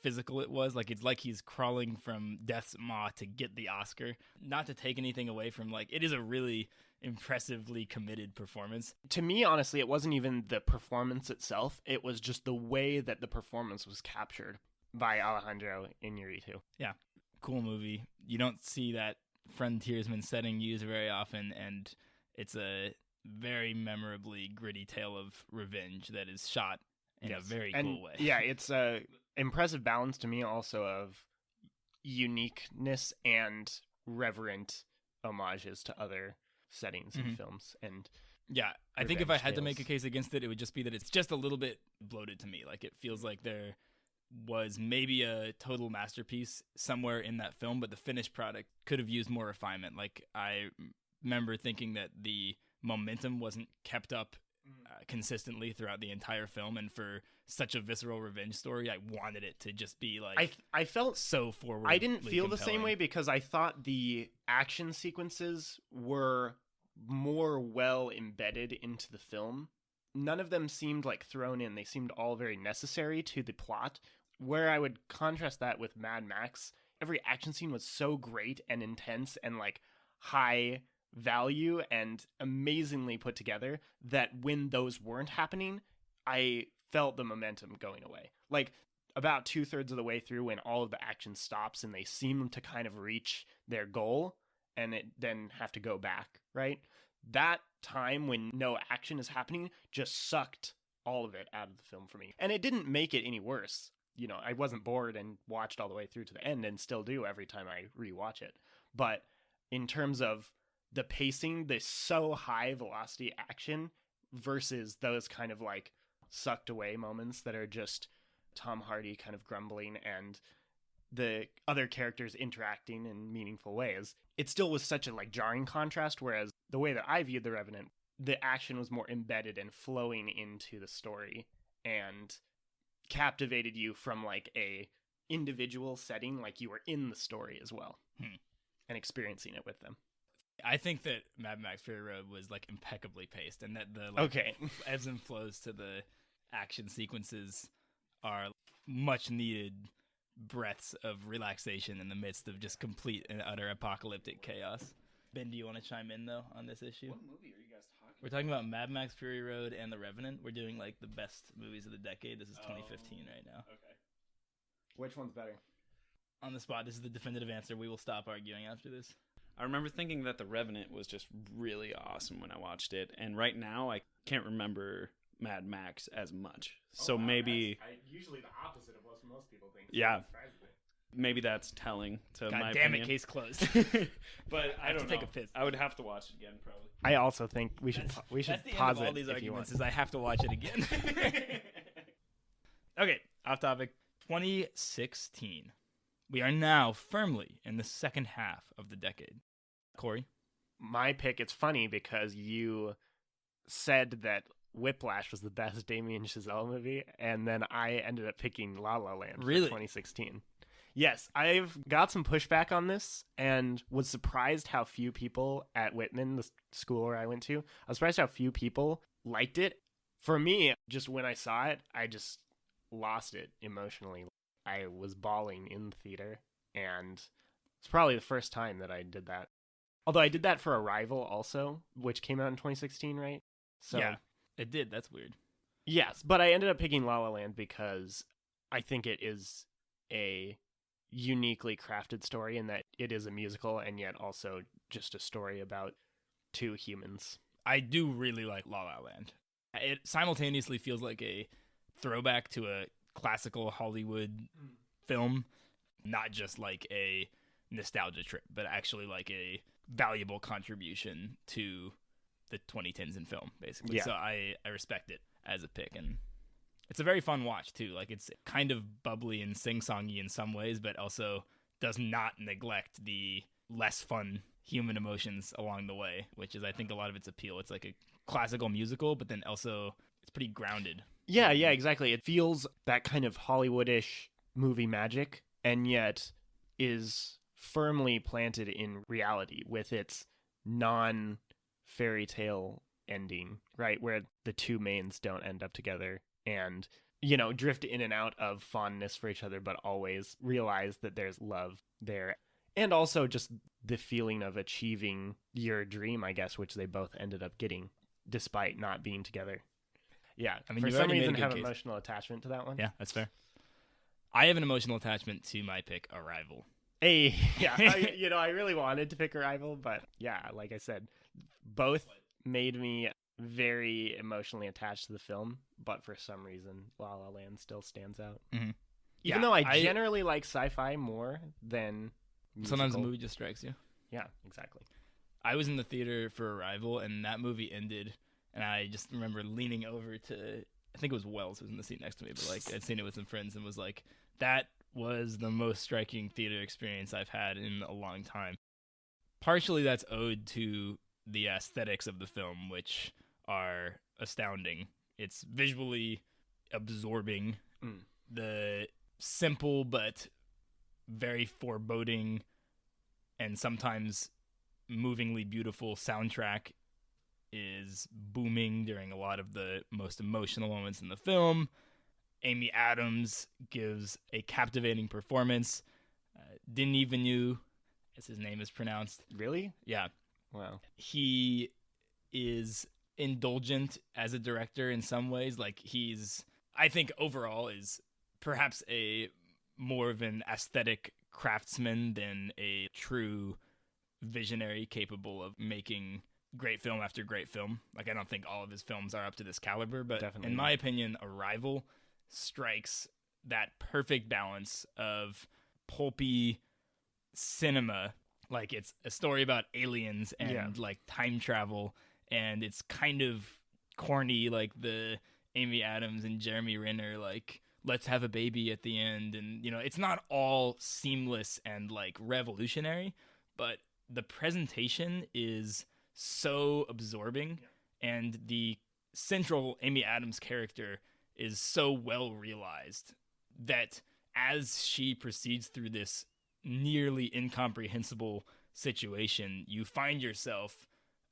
physical it was. Like, it's like he's crawling from death's maw to get the Oscar. Not to take anything away from, like, it is a really impressively committed performance. To me, honestly, it wasn't even the performance itself. It was just the way that the performance was captured by Alejandro Iñárritu. Yeah, cool movie. You don't see that frontiersman setting used very often, and it's a very memorably gritty tale of revenge that is shot in a very cool way. Yeah, it's a impressive balance to me also of uniqueness and reverent homages to other settings and films. And yeah, I think if I had to make a case against it, it would just be that it's just a little bit bloated to me. Like, it feels like there was maybe a total masterpiece somewhere in that film, but the finished product could have used more refinement. Like, I remember thinking that the momentum wasn't kept up consistently throughout the entire film, and for such a visceral revenge story, I wanted it to just be like I felt so forward. I didn't feel the same way, because I thought the action sequences were more well embedded into the film. None of them seemed like thrown in. They seemed all very necessary to the plot. Where I would contrast that with Mad Max, every action scene was so great and intense and like high value and amazingly put together that when those weren't happening, I felt the momentum going away. Like, about 2/3 of the way through, when all of the action stops and they seem to kind of reach their goal and it then have to go back, right? That time when no action is happening just sucked all of it out of the film for me. And it didn't make it any worse. I wasn't bored and watched all the way through to the end, and still do every time I rewatch it. But in terms of the pacing, the so high velocity action versus those kind of like sucked away moments that are just Tom Hardy kind of grumbling and the other characters interacting in meaningful ways, it still was such a like jarring contrast. Whereas the way that I viewed The Revenant, the action was more embedded and flowing into the story and captivated you from like a individual setting, like you were in the story as well and experiencing it with them. I think that Mad Max Fury Road was like impeccably paced, and that the like, ebbs and flows to the action sequences are much needed breaths of relaxation in the midst of just complete and utter apocalyptic chaos. Ben, do you want to chime in though on this issue? What movie are you guys talking We're talking about Mad Max Fury Road and The Revenant. We're doing like the best movies of the decade. This is 2015 right now. Okay. Which one's better? On the spot, this is the definitive answer. We will stop arguing after this. I remember thinking that The Revenant was just really awesome when I watched it, and right now I can't remember Mad Max as much. So maybe Usually the opposite of what most people think. Yeah. Maybe that's telling to God my damn opinion. it, case closed. But I have to don't take know. a piss. I would have to watch it again, probably. I also think we should That's the pause end of all it these if you arguments want. is I have to watch it again. Okay, off topic. 2016. We are now firmly in the second half of the decade. Corey? My pick, it's funny because you said that Whiplash was the best Damien Chazelle movie, and then I ended up picking La La Land Really? for 2016. Yes, I've got some pushback on this and was surprised how few people at Whitman, the school where I went to, I was surprised how few people liked it. For me, just when I saw it, I just lost it emotionally. I was bawling in the theater, and it's probably the first time that I did that. Although I did that for Arrival also, which came out in 2016, right? So Yeah, it did. That's weird. yes, but I ended up picking La La Land because I think it is a uniquely crafted story in that it is a musical and yet also just a story about two humans. I do really like La La Land. It simultaneously feels like a throwback to a classical Hollywood film, not just like a nostalgia trip, but actually like a valuable contribution to the 2010s in film, basically. Yeah. So I respect it as a pick, and it's a very fun watch too. Like, it's kind of bubbly and sing-songy in some ways, but also does not neglect the less fun human emotions along the way, which is, I think, a lot of its appeal. It's like a classical musical, but then also it's pretty grounded. Yeah, exactly. It feels that kind of Hollywoodish movie magic, and yet is firmly planted in reality with its non-fairy tale ending, right? Where the two mains don't end up together and, you know, drift in and out of fondness for each other, but always realize that there's love there. And also just the feeling of achieving your dream, I guess, which they both ended up getting despite not being together. Yeah, I mean, for you've some already made a reason good have case. emotional attachment to that one. Yeah, that's fair. I have an emotional attachment to my pick, Arrival. Hey, yeah, I really wanted to pick Arrival, but yeah, like I said, both made me very emotionally attached to the film, but for some reason, La La Land still stands out. Mm-hmm. Even though I generally like sci-fi more than musical. Sometimes a movie just strikes you. Yeah, exactly. I was in the theater for Arrival, and that movie ended, and I just remember leaning over to, I think it was Wells who was in the seat next to me, but like I'd seen it with some friends and was like, that was the most striking theater experience I've had in a long time. Partially that's owed to the aesthetics of the film, which are astounding. It's visually absorbing. The simple but very foreboding and sometimes movingly beautiful soundtrack is booming during a lot of the most emotional moments in the film. Amy Adams gives a captivating performance. Denis Villeneuve, as his name is pronounced. Really? Yeah. Wow. He is indulgent as a director in some ways. Like, I think overall is perhaps a more of an aesthetic craftsman than a true visionary capable of making great film after great film. Like, I don't think all of his films are up to this caliber, but Definitely in not. my opinion, Arrival strikes that perfect balance of pulpy cinema. Like, it's a story about aliens and like time travel, and it's kind of corny, like the Amy Adams and Jeremy Renner, like, let's have a baby at the end. And, you know, it's not all seamless and like revolutionary, but the presentation is so absorbing, and the central Amy Adams character is so well realized that as she proceeds through this nearly incomprehensible situation, you find yourself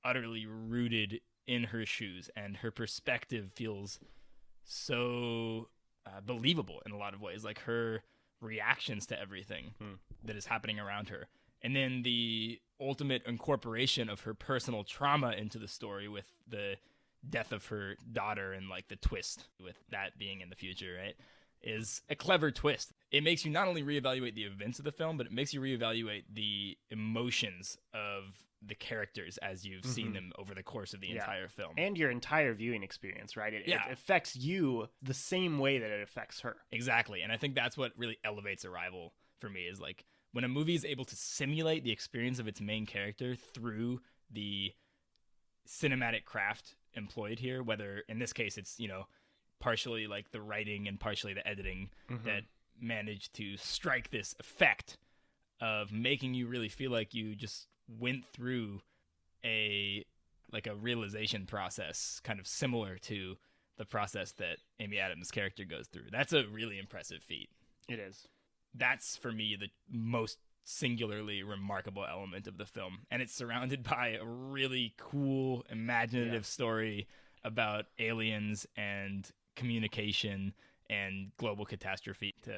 utterly rooted in her shoes, and her perspective feels so believable in a lot of ways, like her reactions to everything that is happening around her. And then the ultimate incorporation of her personal trauma into the story with the death of her daughter and like the twist with that being in the future, right, is a clever twist. It makes you not only reevaluate the events of the film, but it makes you reevaluate the emotions of the characters as you've seen them over the course of the entire film. And your entire viewing experience, right? It Yeah. affects you the same way that it affects her. Exactly. And I think that's what really elevates Arrival for me, is like when a movie is able to simulate the experience of its main character through the cinematic craft employed here, whether in this case it's, partially like the writing and partially the editing that managed to strike this effect of making you really feel like you just went through a realization process kind of similar to the process that Amy Adams' character goes through. That's a really impressive feat. It is. That's, for me, the most singularly remarkable element of the film. And it's surrounded by a really cool, imaginative story about aliens and communication and global catastrophe to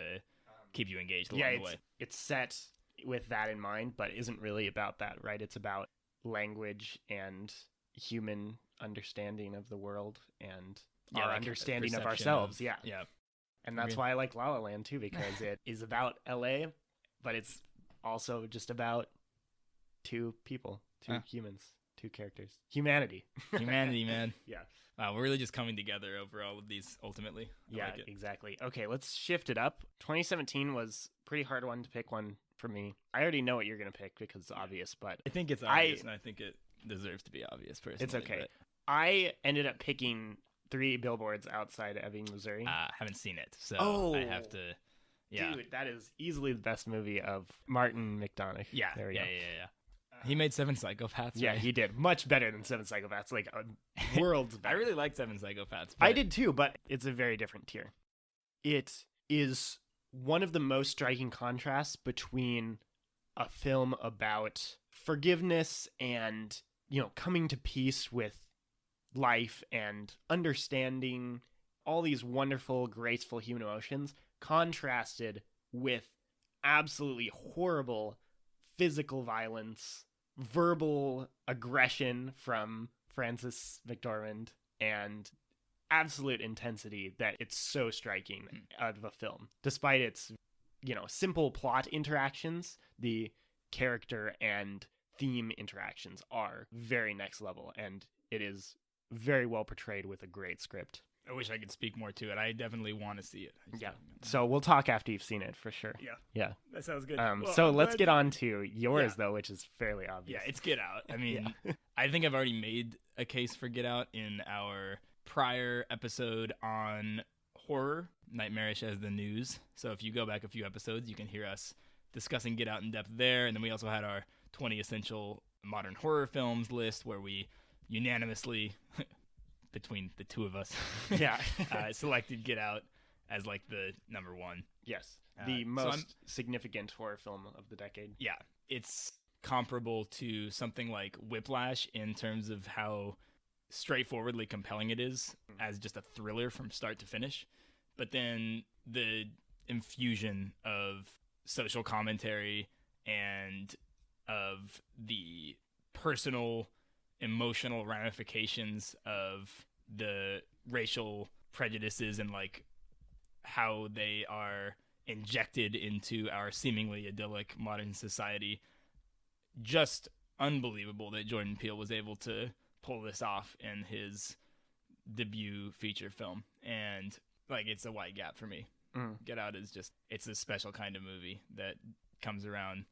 keep you engaged along the way. It's set with that in mind, but isn't really about that, right? It's about language and human understanding of the world and our understanding of ourselves. Yeah. And that's why I like La La Land too, because it is about LA, but it's also just about two people, two humans, two characters. Humanity, man. Yeah. Wow, we're really just coming together over all of these ultimately. I like it. Exactly. Okay, let's shift it up. 2017 was a pretty hard one to pick one for me. I already know what you're going to pick because it's obvious, but I think it's obvious, and I think it deserves to be obvious personally. It's okay. But I ended up picking 3 Billboards Outside Ebbing, Missouri. Haven't seen it, so I have to. Yeah, dude, that is easily the best movie of Martin McDonagh. Yeah, there we go. He made Seven Psychopaths. Yeah, right? he did. Much better than Seven Psychopaths. Like, worlds better. I really like Seven Psychopaths. I did too, but it's a very different tier. It is one of the most striking contrasts between a film about forgiveness and, coming to peace with life and understanding all these wonderful, graceful human emotions, contrasted with absolutely horrible physical violence, verbal aggression from Frances McDormand, and absolute intensity that it's so striking out of a film. Despite its, simple plot interactions, the character and theme interactions are very next level, and it is very well portrayed with a great script. I wish I could speak more to it. I definitely want to see it. So we'll talk after you've seen it for sure. Yeah. That sounds good. So let's get on to yours though, which is fairly obvious. Yeah, it's Get Out. I mean, I think I've already made a case for Get Out in our prior episode on horror, Nightmarish as the News. So if you go back a few episodes, you can hear us discussing Get Out in depth there. And then we also had our 20 essential modern horror films list where we unanimously between the two of us selected Get Out as like the number one. Yes, the most significant horror film of the decade. Yeah, it's comparable to something like Whiplash in terms of how straightforwardly compelling it is as just a thriller from start to finish, but then the infusion of social commentary and of the personal emotional ramifications of the racial prejudices and like how they are injected into our seemingly idyllic modern society. Just unbelievable that Jordan Peele was able to pull this off in his debut feature film, and like it's a wide gap for me. Get Out is just, it's a special kind of movie that comes around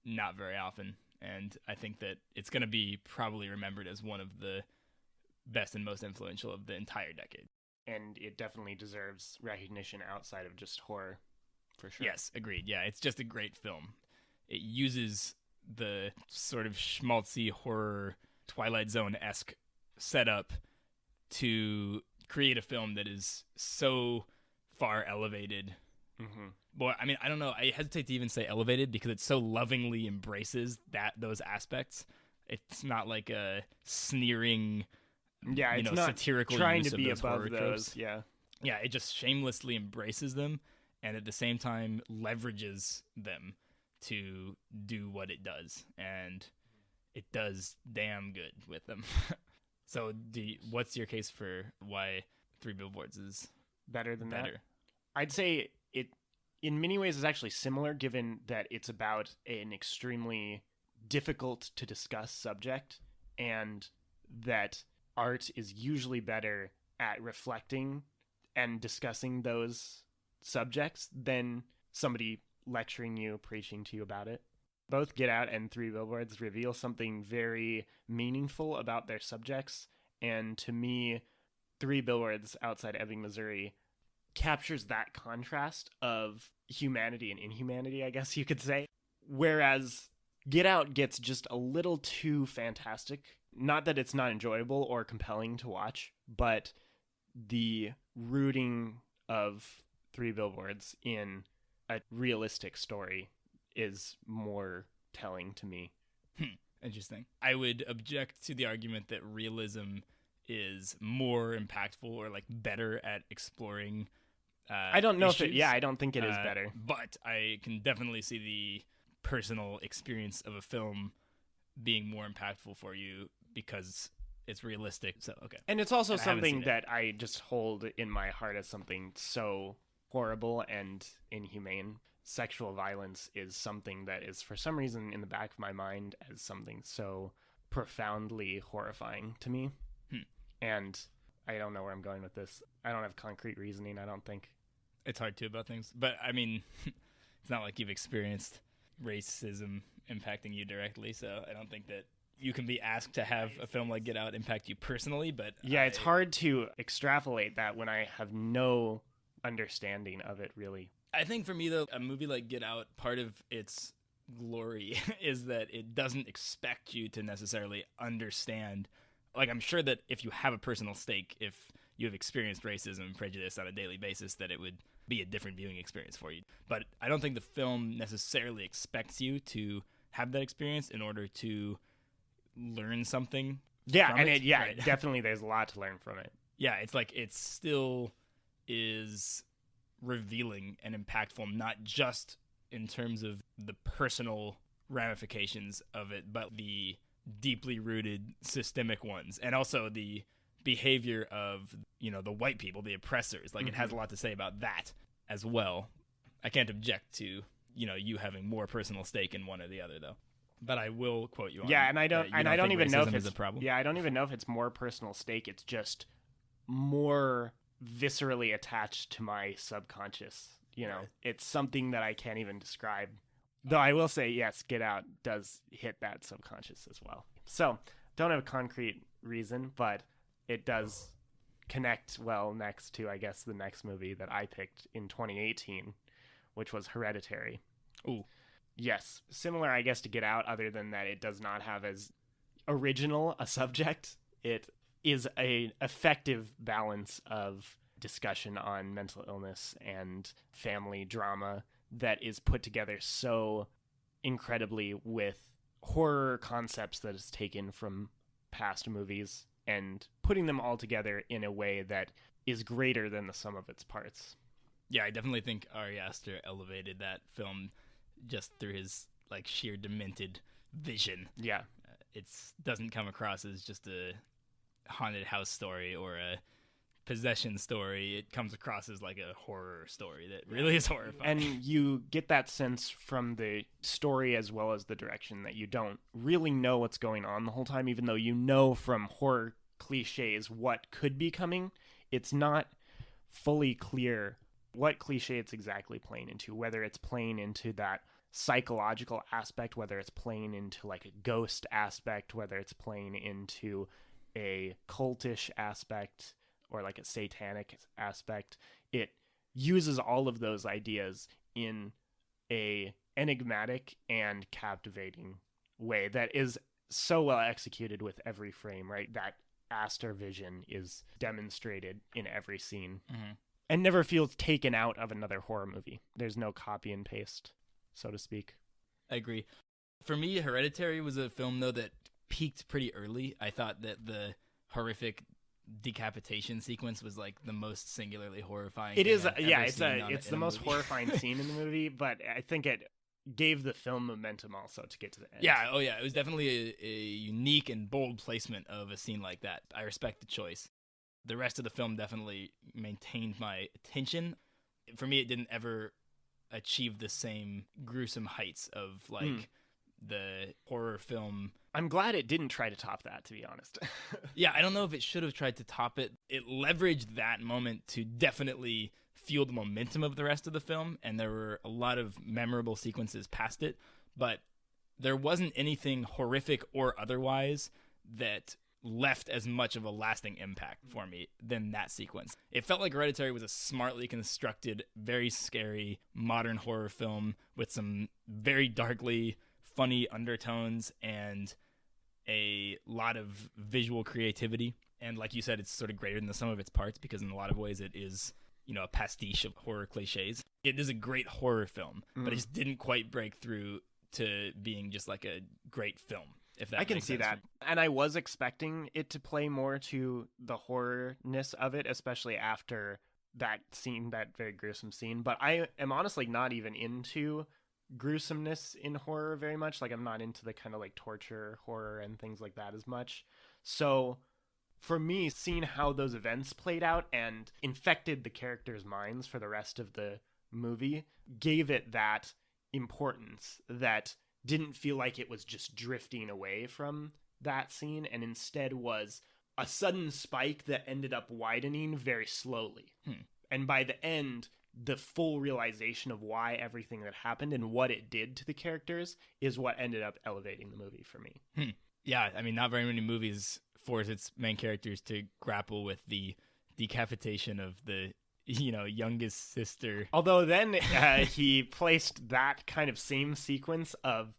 not very often, and I think that it's going to be probably remembered as one of the best and most influential of the entire decade. And it definitely deserves recognition outside of just horror, for sure. Yes, agreed. Yeah, it's just a great film. It uses the sort of schmaltzy horror Twilight Zone-esque setup to create a film that is so far elevated. But I mean, I don't know. I hesitate to even say elevated because it so lovingly embraces those aspects. It's not like a sneering, it's not satirical trying use to be of those above horror those. tropes. Yeah, it just shamelessly embraces them, and at the same time leverages them to do what it does, and it does damn good with them. So, what's your case for why Three Billboards is better than that? I'd say it, in many ways, is actually similar, given that it's about an extremely difficult to discuss subject, and that art is usually better at reflecting and discussing those subjects than somebody lecturing you, preaching to you about it. Both Get Out and Three Billboards reveal something very meaningful about their subjects, and to me, Three Billboards Outside Ebbing, Missouri captures that contrast of humanity and inhumanity, I guess you could say. Whereas Get Out gets just a little too fantastic. Not that it's not enjoyable or compelling to watch, but the rooting of Three Billboards in a realistic story is more telling to me. Interesting. I would object to the argument that realism is more impactful or like better at exploring I don't know issues. I don't think it is better. But I can definitely see the personal experience of a film being more impactful for you because it's realistic. So, okay. And it's also And I haven't something seen it. that I just hold in my heart as something so horrible and inhumane. Sexual violence is something that is, for some reason, in the back of my mind as something so profoundly horrifying to me. And I don't know where I'm going with this. I don't have concrete reasoning, I don't think. It's hard to about things. But, I mean, it's not like you've experienced racism impacting you directly, so I don't think that you can be asked to have a film like Get Out impact you personally, but Yeah, it's hard to extrapolate that when I have no understanding of it, really. I think for me, though, a movie like Get Out, part of its glory is that it doesn't expect you to necessarily understand. Like, I'm sure that if you have a personal stake, if you have experienced racism and prejudice on a daily basis, that it would be a different viewing experience for you. But I don't think the film necessarily expects you to have that experience in order to learn something. Yeah, from and it. Right. definitely there's a lot to learn from it. Yeah, it's like it still is revealing and impactful, not just in terms of the personal ramifications of it, but the deeply rooted systemic ones, and also the behavior of, the white people, the oppressors. Like, it has a lot to say about that as well. I can't object to, you having more personal stake in one or the other, though. But I will quote you on. Yeah, and I don't even know if racism it's is a problem. Yeah, I don't even know if it's more personal stake. It's just more viscerally attached to my subconscious. Right. It's something that I can't even describe. Though I will say, yes, Get Out does hit that subconscious as well. So, don't have a concrete reason, but it does connect well next to, I guess, the next movie that I picked in 2018, which was Hereditary. Ooh. Yes, similar, I guess, to Get Out, other than that it does not have as original a subject. It is an effective balance of discussion on mental illness and family drama that is put together so incredibly with horror concepts that is taken from past movies and putting them all together in a way that is greater than the sum of its parts. Yeah, I definitely think Ari Aster elevated that film just through his sheer demented vision. Yeah. It doesn't come across as just a haunted house story or a possession story. It comes across as like a horror story that really is horrifying. And you get that sense from the story as well as the direction that you don't really know what's going on the whole time, even though you know from horror cliches what could be coming. It's not fully clear what cliche it's exactly playing into, whether it's playing into that psychological aspect, whether it's playing into like a ghost aspect, whether it's playing into a cultish aspect or like a satanic aspect. It uses all of those ideas in a enigmatic and captivating way that is so well executed with every frame, right? That Aster vision is demonstrated in every scene. Mm-hmm. And never feels taken out of another horror movie. There's no copy and paste, so to speak. I agree. For me, Hereditary was a film, though, that peaked pretty early. I thought that the horrific decapitation sequence was like the most singularly horrifying. It is, I've yeah, ever it's seen it's in the a most movie. horrifying scene in the movie, but I think it gave the film momentum also to get to the end. Yeah, oh yeah, it was definitely a unique and bold placement of a scene like that. I respect the choice. The rest of the film definitely maintained my attention. For me, it didn't ever achieve the same gruesome heights of the horror film. I'm glad it didn't try to top that, to be honest. Yeah, I don't know if it should have tried to top it. It leveraged that moment to definitely fuel the momentum of the rest of the film, and there were a lot of memorable sequences past it, but there wasn't anything horrific or otherwise that left as much of a lasting impact for me than that sequence. It felt like Hereditary was a smartly constructed, very scary modern horror film with some very darkly funny undertones and a lot of visual creativity. And like you said, it's sort of greater than the sum of its parts because in a lot of ways it is, you know, a pastiche of horror cliches. It is a great horror film, but it just didn't quite break through to being just like a great film. If that I can makes see sense. that. And I was expecting it to play more to the horrorness of it, especially after that scene, that very gruesome scene. But I am honestly not even into gruesomeness in horror very much. Like, I'm not into the kind of like torture horror and things like that as much. So for me, seeing how those events played out and infected the characters' minds for the rest of the movie gave it that importance that didn't feel like it was just drifting away from that scene and instead was a sudden spike that ended up widening very slowly. And by the end, the full realization of why everything that happened and what it did to the characters is what ended up elevating the movie for me. Yeah, I mean, not very many movies force its main characters to grapple with the decapitation of the, you know, youngest sister. Although then he placed that kind of same sequence of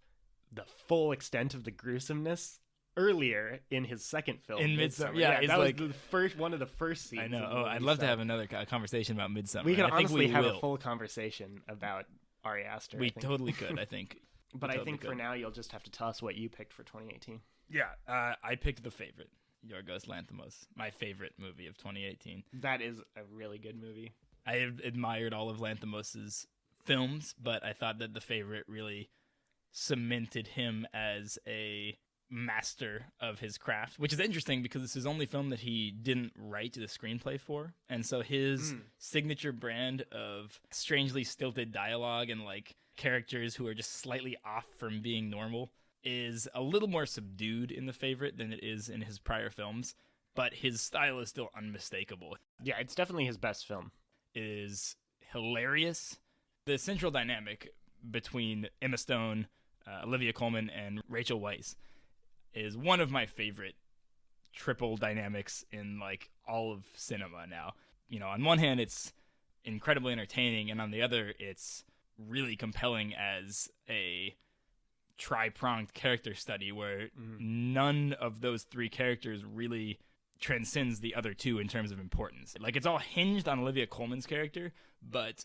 the full extent of the gruesomeness earlier in his second film, In Midsommar. Midsommar. Yeah, it's that like was the first one of the first scenes. I know. of the Oh, movie, I'd love to so have another conversation about Midsommar. We can and I think honestly have will. a full conversation about Ari Aster. We I think. totally could, I think. But We I totally think for could. now, you'll just have to tell us what you picked for 2018. Yeah, I picked The Favorite, Yorgos Lanthimos, my favorite movie of 2018. That is a really good movie. I have admired all of Lanthimos's films, but I thought that The Favorite really cemented him as a master of his craft, which is interesting because it's his only film that he didn't write the screenplay for. And so his signature brand of strangely stilted dialogue and like characters who are just slightly off from being normal is a little more subdued in The Favorite than it is in his prior films, but his style is still unmistakable. Yeah, it's definitely his best film. It is hilarious. The central dynamic between Emma Stone, Olivia Colman, and Rachel Weisz is one of my favorite triple dynamics in like all of cinema now. You know, on one hand, it's incredibly entertaining, and on the other, it's really compelling as a tri-pronged character study where none of those three characters really transcends the other two in terms of importance. Like, it's all hinged on Olivia Colman's character, but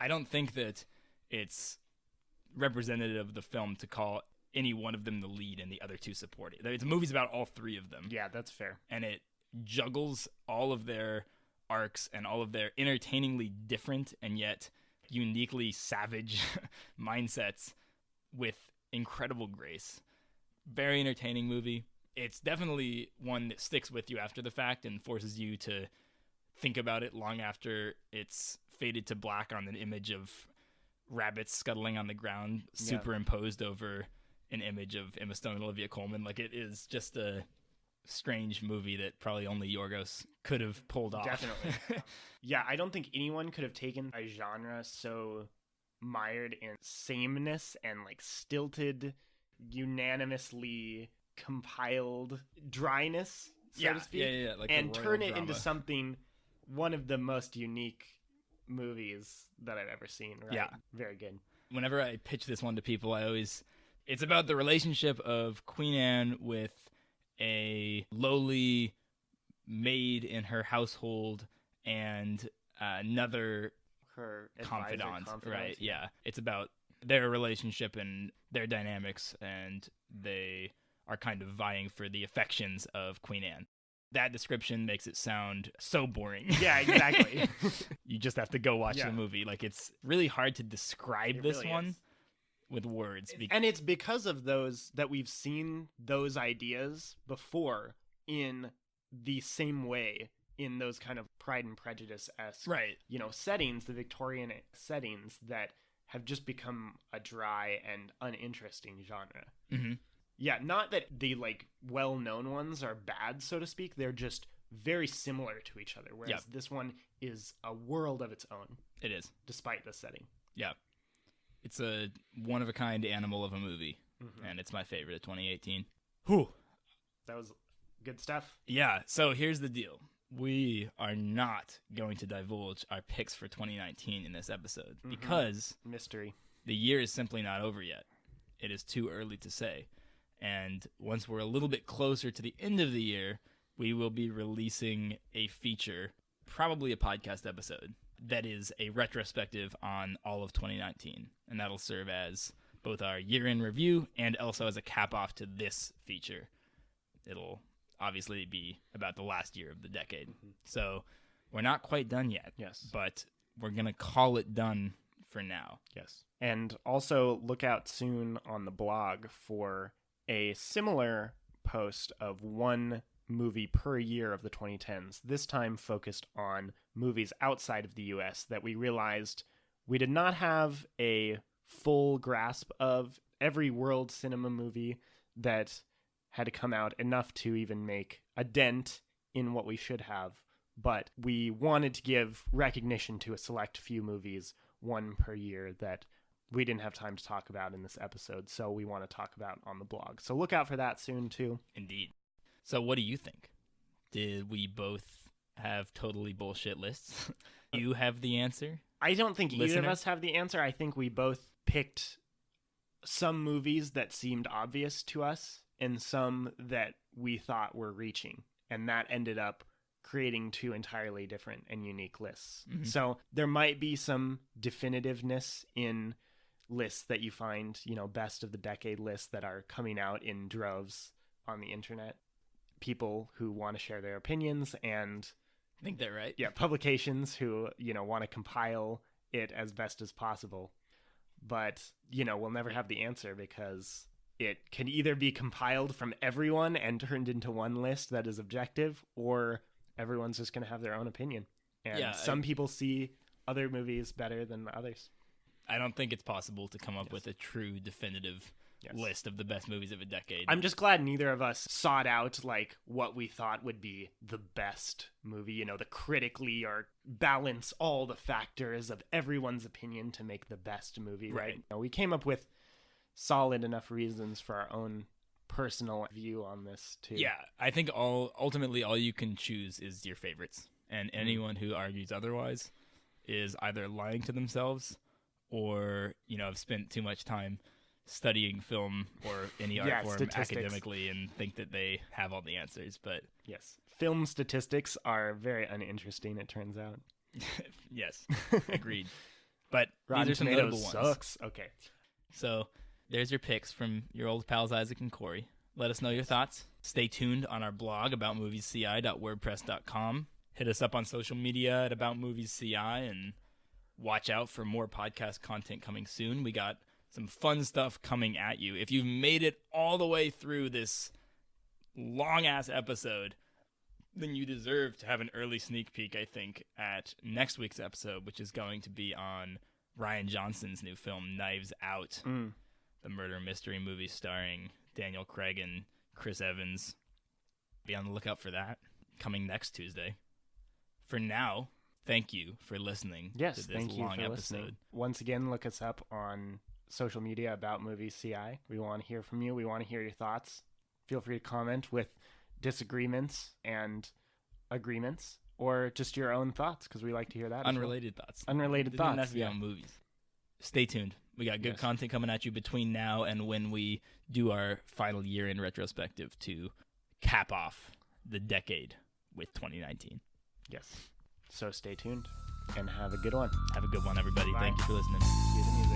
I don't think that it's representative of the film to call any one of them the lead and the other two supporting. It's movies about all three of them. Yeah, that's fair. And it juggles all of their arcs and all of their entertainingly different and yet uniquely savage mindsets with incredible grace. Very entertaining movie. It's definitely one that sticks with you after the fact and forces you to think about it long after it's faded to black on an image of rabbits scuttling on the ground superimposed over an image of Emma Stone and Olivia Colman. Like, it is just a strange movie that probably only Yorgos could have pulled off. Definitely. Yeah, I don't think anyone could have taken a genre so mired in sameness and like stilted, unanimously compiled dryness, so to speak, yeah, like and the royal turn it drama. into something, one of the most unique movies that I've ever seen. Right? Yeah. Very good. Whenever I pitch this one to people, it's about the relationship of Queen Anne with a lowly maid in her household and another Her confidant, advisor, right? Yeah. It's about their relationship and their dynamics, and they are kind of vying for the affections of Queen Anne. That description makes it sound so boring. Yeah, exactly. You just have to go watch the movie. Like, it's really hard to describe It this really one is. with words. And it's because of those that we've seen those ideas before in the same way in those kind of Pride and Prejudice-esque, Right. you know, settings, the Victorian settings that have just become a dry and uninteresting genre. Mm-hmm. Yeah, not that the like well-known ones are bad, so to speak. They're just very similar to each other, whereas this one is a world of its own. It is. Despite the setting. Yeah. It's a one-of-a-kind animal of a movie, and it's my favorite of 2018. Whew. That was good stuff. Yeah, so here's the deal. We are not going to divulge our picks for 2019 in this episode because mystery. The year is simply not over yet. It is too early to say. And once we're a little bit closer to the end of the year, we will be releasing a feature, probably a podcast episode, that is a retrospective on all of 2019. And that'll serve as both our year-end review and also as a cap-off to this feature. It'll obviously be about the last year of the decade. So we're not quite done yet. Yes. But we're going to call it done for now. Yes. And also look out soon on the blog for a similar post of one movie per year of the 2010s, this time focused on movies outside of the US that we realized we did not have a full grasp of. Every world cinema movie that had to come out enough to even make a dent in what we should have. But we wanted to give recognition to a select few movies, one per year, that we didn't have time to talk about in this episode, so we want to talk about on the blog. So look out for that soon, too. Indeed. So what do you think? Did we both have totally bullshit lists? You have the answer? I don't think either Listener? of us have the answer. I think we both picked some movies that seemed obvious to us and some that we thought were reaching. And that ended up creating two entirely different and unique lists. So there might be some definitiveness in lists that you find, best of the decade lists that are coming out in droves on the internet. People who want to share their opinions and I think they're right. Yeah, publications who, want to compile it as best as possible. But, we'll never have the answer because it can either be compiled from everyone and turned into one list that is objective, or everyone's just going to have their own opinion. And some people see other movies better than others. I don't think it's possible to come up with a true definitive list of the best movies of a decade. I'm just glad neither of us sought out what we thought would be the best movie, the critically or balance all the factors of everyone's opinion to make the best movie, right? We came up with solid enough reasons for our own personal view on this too. Yeah, I think ultimately all you can choose is your favorites, and anyone who argues otherwise is either lying to themselves or have spent too much time studying film or any art form academically and think that they have all the answers. But yes, film statistics are very uninteresting, it turns out. Yes, agreed. But Rotten these are some Tomatoes notable sucks. ones. Okay. So there's your picks from your old pals Isaac and Cory. Let us know your thoughts. Stay tuned on our blog aboutmoviesci.wordpress.com. Hit us up on social media at aboutmoviesci and watch out for more podcast content coming soon. We got some fun stuff coming at you. If you've made it all the way through this long-ass episode, then you deserve to have an early sneak peek, I think, at next week's episode, which is going to be on Rian Johnson's new film, Knives Out, the murder mystery movie starring Daniel Craig and Chris Evans. Be on the lookout for that, coming next Tuesday. For now, thank you for listening to this long episode. Listening. Once again, look us up on social media about Movies CI. We want to hear from you. We want to hear your thoughts. Feel free to comment with disagreements and agreements, or just your own thoughts, because we like to hear that. Unrelated thoughts. Unrelated thoughts. Doesn't have to be on movies. Stay tuned. We got good content coming at you between now and when we do our final year-end retrospective to cap off the decade with 2019. Yes. So stay tuned and have a good one. Have a good one, everybody. Bye. Thank you for listening. See you in the